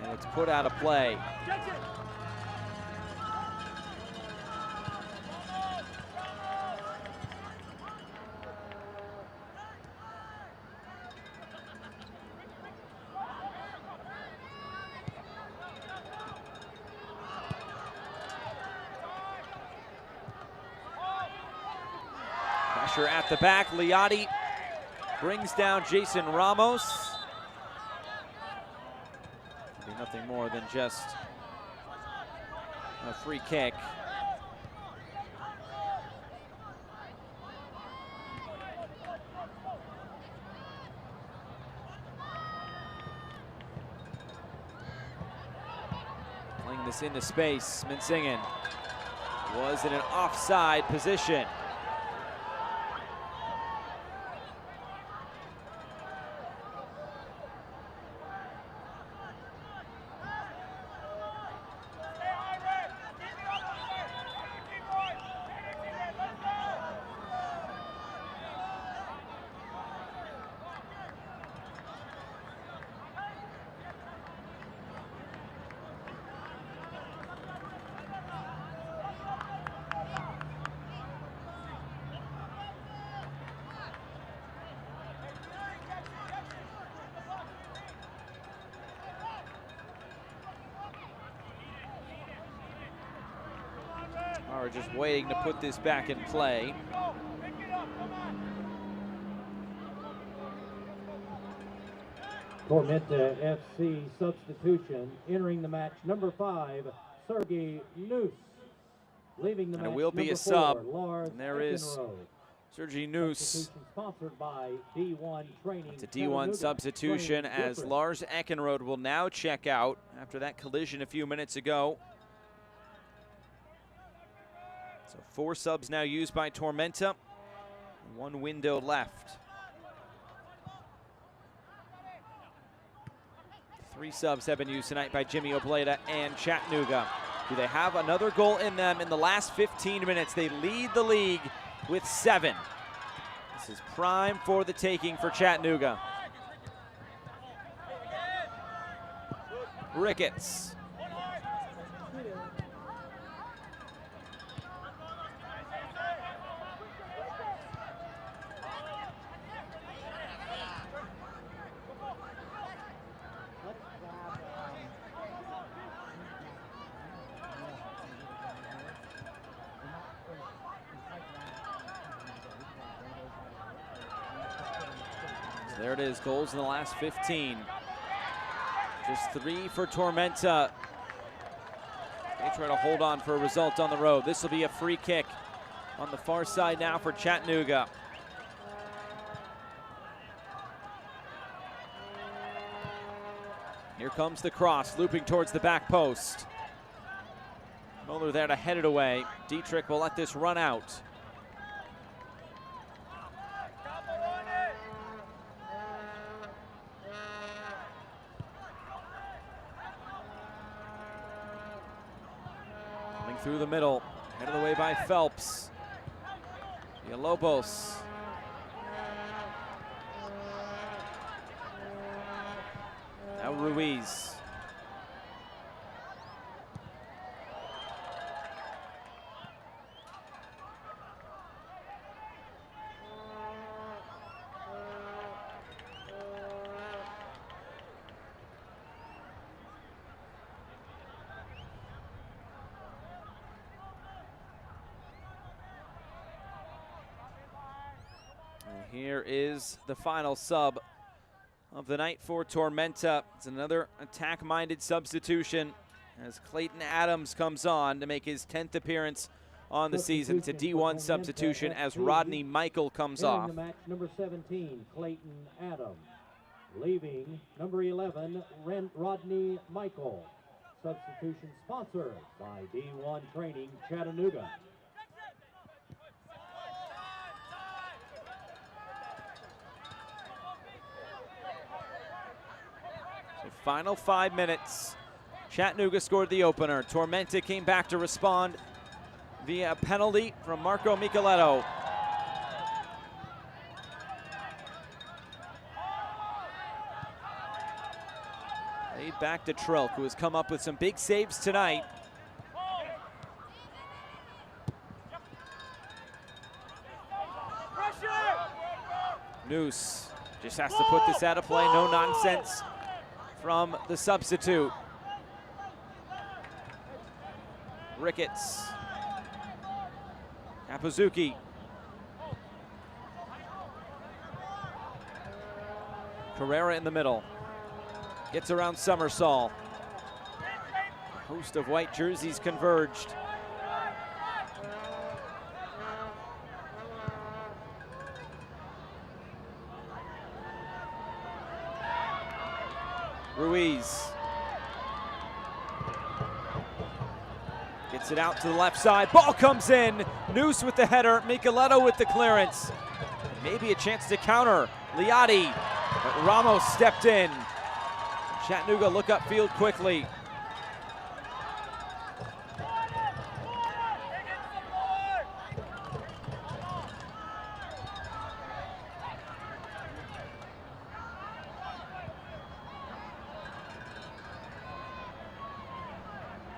And it's put out of play. Pressure at the back. Liotti brings down Jason Ramos. Be nothing more than just a free kick. Playing this into space. Minzingen was in an offside position. Are just waiting to put this back in play.
Tormenta FC substitution entering the match, number 5, Sergi Noose. Leaving the
And it
match,
will be
number
a sub.
4, Lars
And there is
Eckenrode.
Sergi Noose.
Substitution sponsored by D1 Training.
It's a D1 substitution as Lars Eckenrode will now check out after that collision a few minutes ago. So 4 subs now used by Tormenta. 1 window left. 3 subs have been used tonight by Jimmy Obleda and Chattanooga. Do they have another goal in them in the last 15 minutes? They lead the league with 7. This is prime for the taking for Chattanooga. Ricketts. There it is, goals in the last 15. Just 3 for Tormenta. They try to hold on for a result on the road. This will be a free kick on the far side now for Chattanooga. Here comes the cross, looping towards the back post. Muller there to head it away. Dietrich will let this run out. Through the middle, headed away by Phelps. Villalobos. Now Ruiz. Here is the final sub of the night for Tormenta. It's another attack-minded substitution as Clayton Adams comes on to make his 10th appearance on the season. It's a D1 substitution as Rodney Michael comes off.
The match, number 17, Clayton Adams. Leaving number 11, Rodney Michael. Substitution sponsored by D1 Training, Chattanooga.
Final 5 minutes. Chattanooga scored the opener. Tormenta came back to respond via a penalty from Marco Micheletto. Laid back to Trilk, who has come up with some big saves tonight. Noose just has to put this out of play. No nonsense from the substitute. Ricketts. Kapuzuki. Carrera in the middle. Gets around Summersall. A host of white jerseys converged. Ruiz gets it out to the left side. Ball comes in. Noose with the header. Micheletto with the clearance. Maybe a chance to counter. Liati, but Ramos stepped in. Chattanooga look upfield quickly.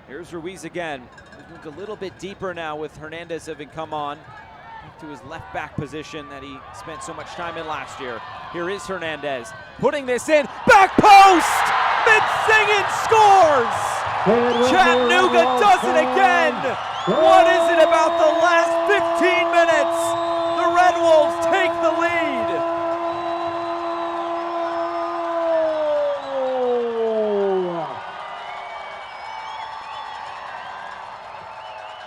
Here's Ruiz again. He's moved a little bit deeper now with Hernandez having come on back to his left back position that he spent so much time in last year. Here is Hernandez putting this in. Back post! Mid-singing scores! Chattanooga does it again! What is it about the last 15 minutes? The Red Wolves take the lead.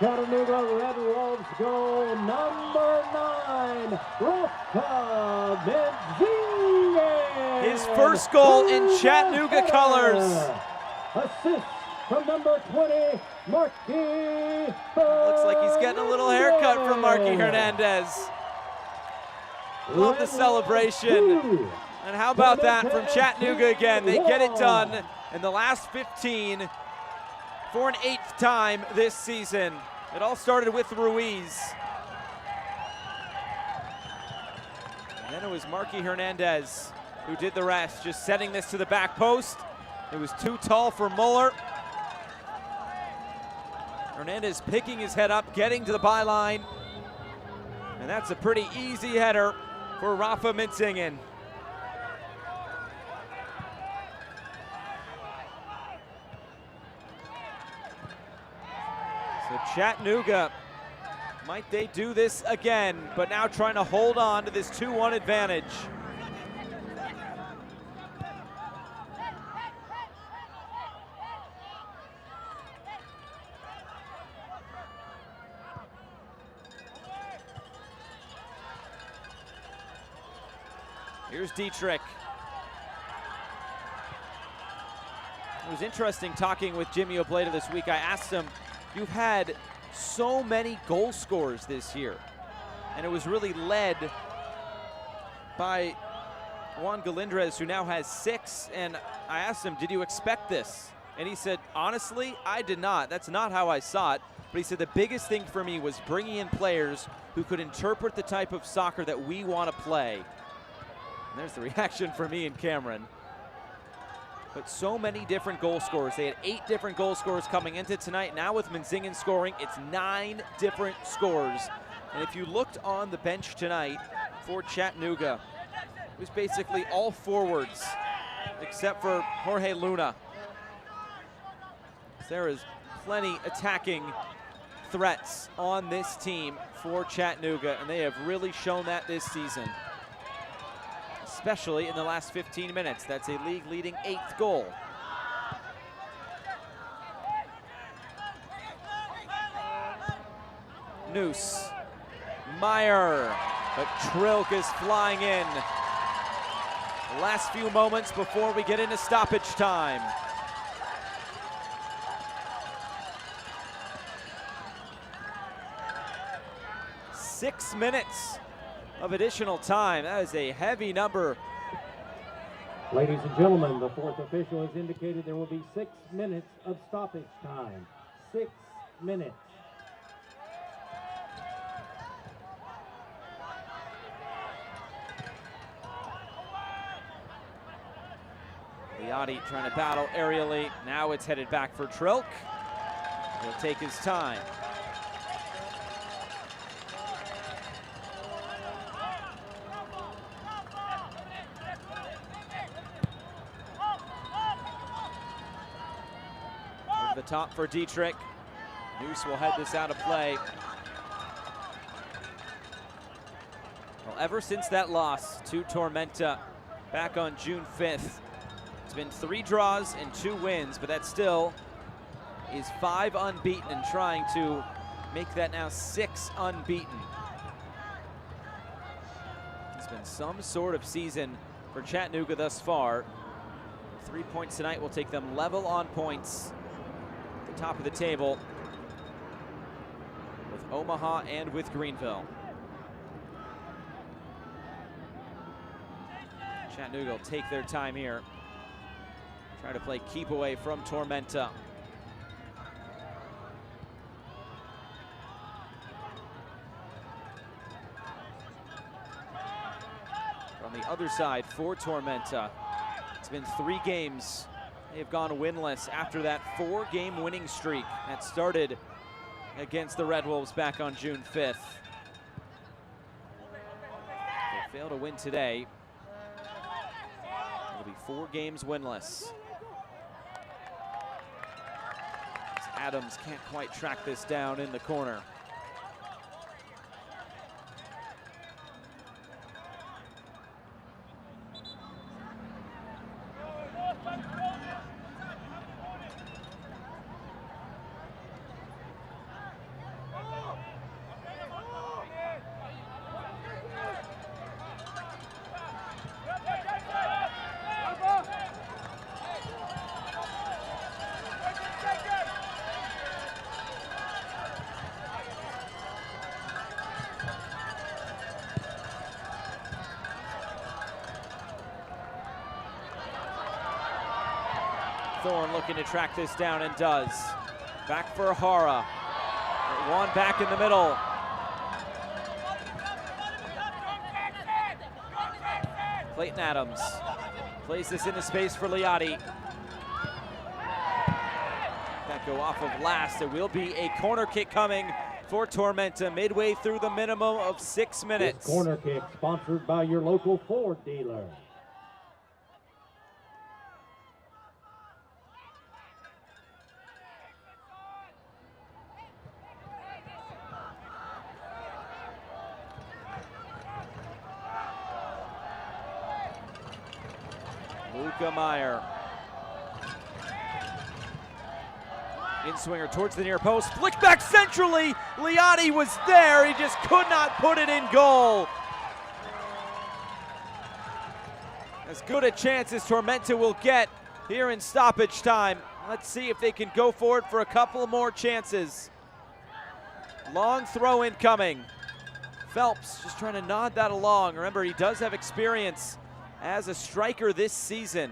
Chattanooga Red Wolves go number 9, Rafa Menzingue.
His first goal in Chattanooga colors.
Assist from number 20, Marky.
Looks like he's getting a little haircut from Marky Hernandez. Love the celebration. And how about that from Chattanooga again? They get it done in the last 15 for an 8th time this season. It all started with Ruiz. And then it was Marky Hernandez who did the rest, just setting this to the back post. It was too tall for Muller. Hernandez picking his head up, getting to the byline. And that's a pretty easy header for Rafa Menzingue. So Chattanooga, might they do this again, but now trying to hold on to this 2-1 advantage. Here's Dietrich. It was interesting talking with Jimmy Obleda this week. I asked him, you've had so many goal scorers this year, and it was really led by Juan Galindrez, who now has 6, and I asked him, did you expect this? And he said, honestly, I did not. That's not how I saw it. But he said the biggest thing for me was bringing in players who could interpret the type of soccer that we want to play. And there's the reaction from me and Cameron. But so many different goal scorers. They had 8 different goal scorers coming into tonight. Now with Menzingue scoring, it's 9 different scores. And if you looked on the bench tonight for Chattanooga, it was basically all forwards except for Jorge Luna. There is plenty attacking threats on this team for Chattanooga, and they have really shown that this season, especially in the last 15 minutes. That's a league-leading 8th goal. Noose, Meyer, but Trilk is flying in. The last few moments before we get into stoppage time. Six minutes of additional time. That is a heavy number.
Ladies and gentlemen, the 4th official has indicated there will be 6 minutes of stoppage time. 6 minutes.
Liotti trying to battle aerially. Now it's headed back for Trilk. He'll take his time. Over the top for Dietrich. Noose will head this out of play. Well, ever since that loss to Tormenta back on June 5th, it's been 3 draws and 2 wins, but that still is 5 unbeaten and trying to make that now 6 unbeaten. It's been some sort of season for Chattanooga thus far. 3 points tonight will take them level on points at the top of the table with Omaha and with Greenville. Chattanooga will take their time here. Try to play keep away from Tormenta. On the other side for Tormenta, it's been 3 games. They have gone winless after that 4-game winning streak that started against the Red Wolves back on June 5th. They fail to win today. It'll be 4 games winless. Adams can't quite track this down in the corner. Thorne looking to track this down and does. Back for Hara. One back in the middle. Clayton Adams plays this into space for Liotti. That go off of last. There will be a corner kick coming for Tormenta midway through the minimum of 6 minutes.
This corner kick sponsored by your local Ford dealer.
Luca Meyer. In-swinger towards the near post. Flick back centrally. Liotti was there. He just could not put it in goal. As good a chance as Tormenta will get here in stoppage time. Let's see if they can go for it for a couple more chances. Long throw incoming. Phelps just trying to nod that along. Remember, he does have experience as a striker this season.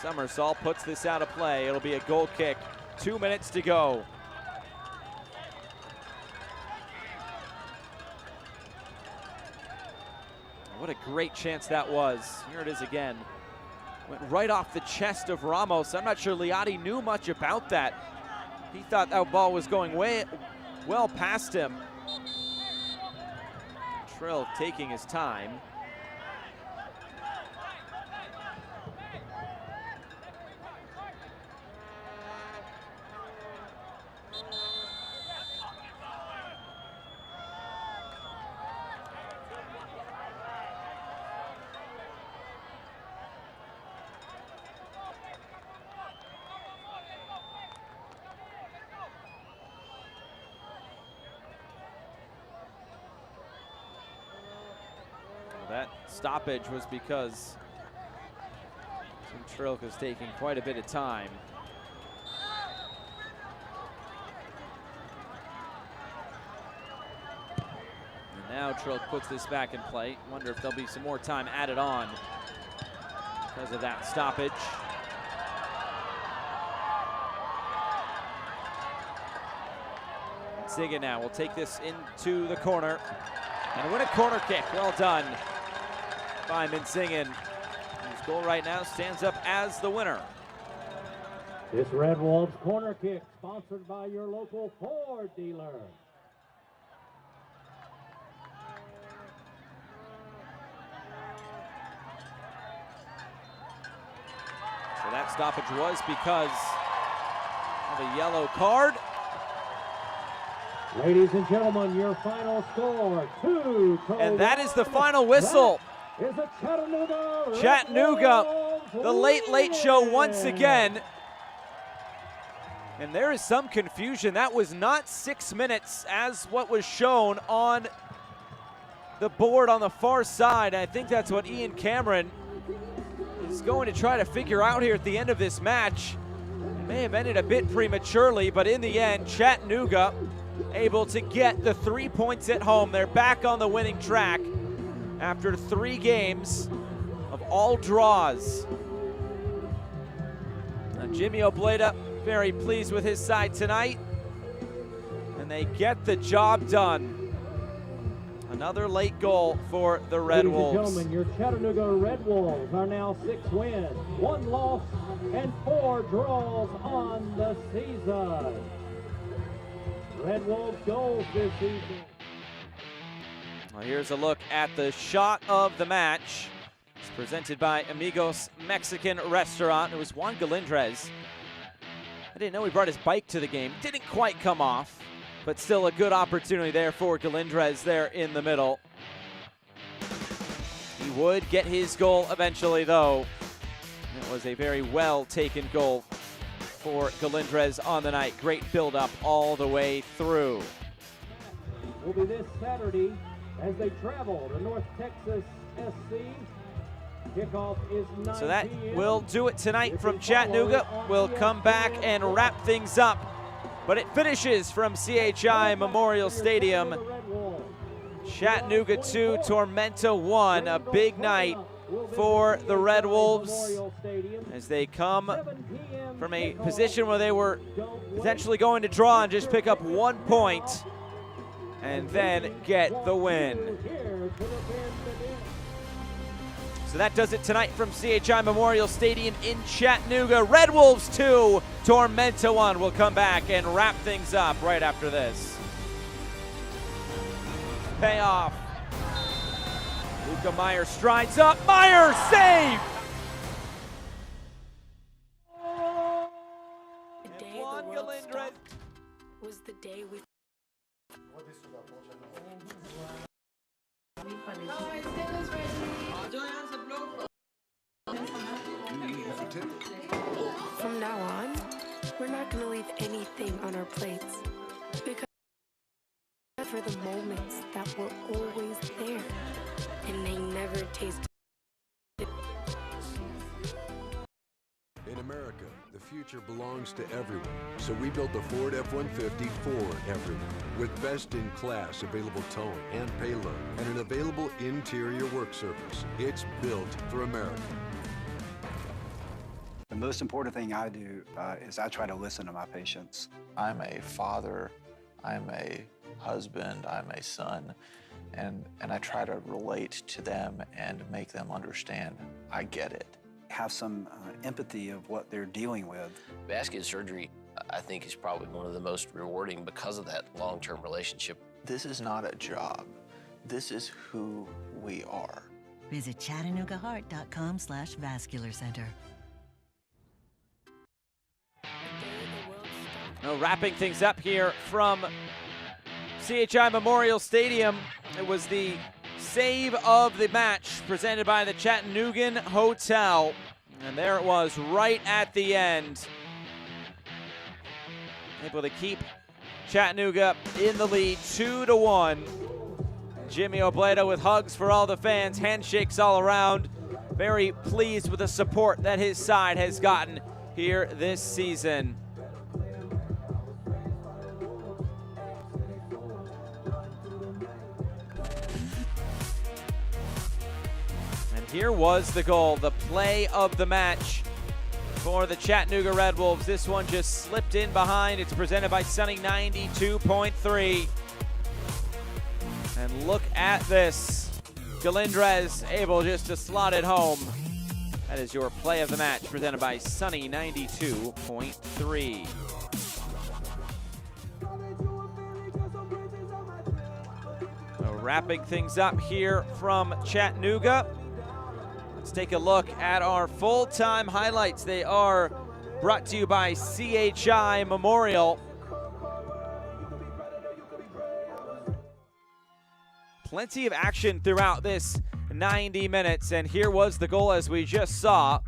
Summersall puts this out of play. It'll be a goal kick. 2 minutes to go. What a great chance that was. Here it is again. Went right off the chest of Ramos. I'm not sure Liotti knew much about that. He thought that ball was going way well past him. Trill taking his time. That stoppage was because Trilk is taking quite a bit of time. And now Trilk puts this back in play. Wonder if there'll be some more time added on because of that stoppage. Ziga now will take this into the corner and win a corner kick. Well done by Minzingen. His goal right now stands up as the winner.
This Red Wolves corner kick sponsored by your local Ford dealer.
So that stoppage was because of a yellow card.
Ladies and gentlemen, your final score, 2-2.
And that is the final whistle.
Is a
Chattanooga, the late show once again. And there is some confusion. That was not 6 minutes as what was shown on the board on the far side. I think that's what Ian Cameron is going to try to figure out here at the end of this match. It may have ended a bit prematurely, but in the end, Chattanooga able to get the 3 points at home. They're back on the winning track after 3 games of all draws. Now Jimmy Obleda very pleased with his side tonight, and they get the job done. Another late goal for the Red Wolves.
Ladies and gentlemen, your Chattanooga Red Wolves are now 6 wins, 1 loss, and 4 draws on the season. Red Wolves goals this season.
Well, here's a look at the shot of the match. It's presented by Amigos Mexican Restaurant. It was Juan Galindrez. I didn't know he brought his bike to the game. Didn't quite come off, but still a good opportunity there for Galindrez there in the middle. He would get his goal eventually, though. It was a very well-taken goal for Galindrez on the night. Great build-up all the way through.
Will be this Saturday as they travel to North Texas SC. Kickoff is 9
So that
p.m.
will do it tonight from Chattanooga. We'll come back and wrap things up. But it finishes from CHI Memorial Stadium. Chattanooga 2, Tormenta 1. A big night for the Red Wolves as they come from a position where they were potentially going to draw and just pick up 1 point and then get the win. So that does it tonight from CHI Memorial Stadium in Chattanooga. Red Wolves 2, Tormenta 1. We'll come back and wrap things up right after this. Payoff. Luca Meyer strides up. Meyer save!
The day the world stopped was the day we... From now on, we're not going to leave anything on our plates because for the moments that were always there and they never tasted.
In America, the future belongs to everyone. So we built the Ford F-150 for everyone. With best-in-class available towing and payload and an available interior work surface. It's built for America.
The most important thing I do is I try to listen to my patients.
I'm a father, I'm a husband, I'm a son, and I try to relate to them and make them understand I get it.
Have some empathy of what they're dealing with.
Vascular surgery, I think, is probably one of the most rewarding because of that long-term relationship.
This is not a job. This is who we are.
Visit ChattanoogaHeart.com/vascular center.
Now wrapping things up here from CHI Memorial Stadium, it was the save of the match presented by the Chattanooga Hotel. And there it was right at the end. Able to keep Chattanooga in the lead 2-1. Jimmy Obledo with hugs for all the fans, handshakes all around. Very pleased with the support that his side has gotten here this season. Here was the goal, the play of the match for the Chattanooga Red Wolves. This one just slipped in behind. It's presented by Sunny 92.3. And look at this. Galindrez able just to slot it home. That is your play of the match presented by Sunny 92.3. So wrapping things up here from Chattanooga. Let's take a look at our full-time highlights. They are brought to you by CHI Memorial. Plenty of action throughout this 90 minutes, and here was the goal as we just saw.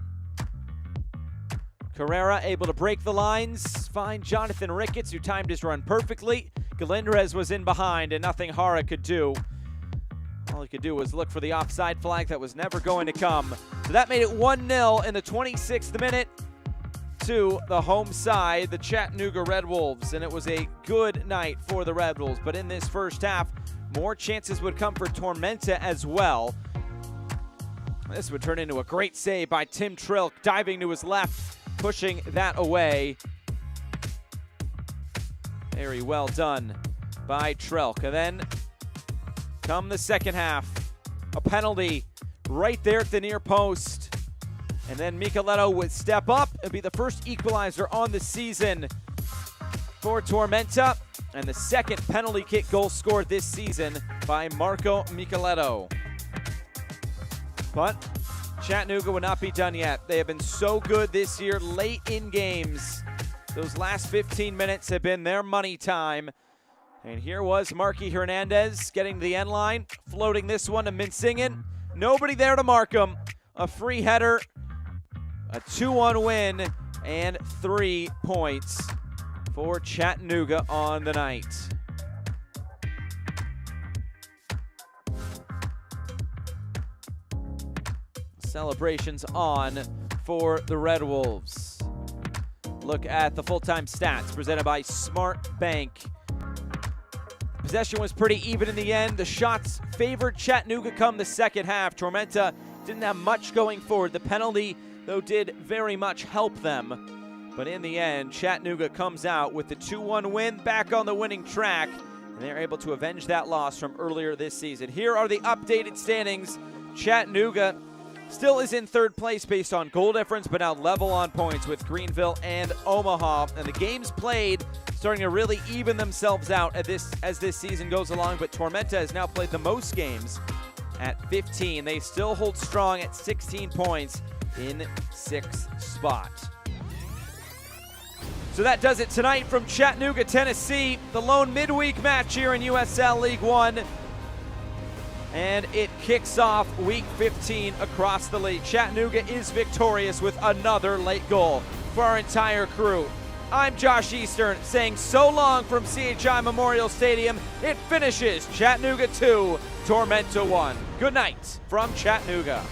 Carrera able to break the lines, find Jonathan Ricketts, who timed his run perfectly. Galindrez was in behind, and nothing Hara could do. All he could do was look for the offside flag that was never going to come. So that made it 1-0 in the 26th minute to the home side, the Chattanooga Red Wolves. And it was a good night for the Red Wolves. But in this first half, more chances would come for Tormenta as well. This would turn into a great save by Tim Trilk, diving to his left, pushing that away. Very well done by Trilk. And then come the second half, a penalty right there at the near post. And then Micheletto would step up and be the first equalizer on the season for Tormenta. And the second penalty kick goal scored this season by Marco Micheletto. But Chattanooga would not be done yet. They have been so good this year late in games. Those last 15 minutes have been their money time. And here was Marky Hernandez getting to the end line, floating this one to Minsingen. Nobody there to mark him. A free header, a 2-1 win, and 3 points for Chattanooga on the night. Celebrations on for the Red Wolves. Look at the full-time stats presented by Smart Bank. Possession was pretty even in the end. The shots favored Chattanooga come the second half. Tormenta didn't have much going forward. The penalty, though, did very much help them. But in the end, Chattanooga comes out with the 2-1 win, back on the winning track, and they're able to avenge that loss from earlier this season. Here are the updated standings. Chattanooga still is in third place based on goal difference, but now level on points with Greenville and Omaha. And the games played starting to really even themselves out as this season goes along, but Tormenta has now played the most games at 15. They still hold strong at 16 points in 6th spot. So that does it tonight from Chattanooga, Tennessee, the lone midweek match here in USL League One. And it kicks off Week 15 across the league. Chattanooga is victorious with another late goal for our entire crew. I'm Josh Eastern saying so long from CHI Memorial Stadium. It finishes Chattanooga 2, Tormenta 1. Good night from Chattanooga.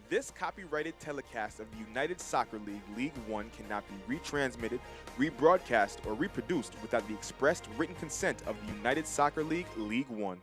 This copyrighted telecast of the United Soccer League League One cannot be retransmitted, rebroadcast, or reproduced without the expressed written consent of the United Soccer League League One.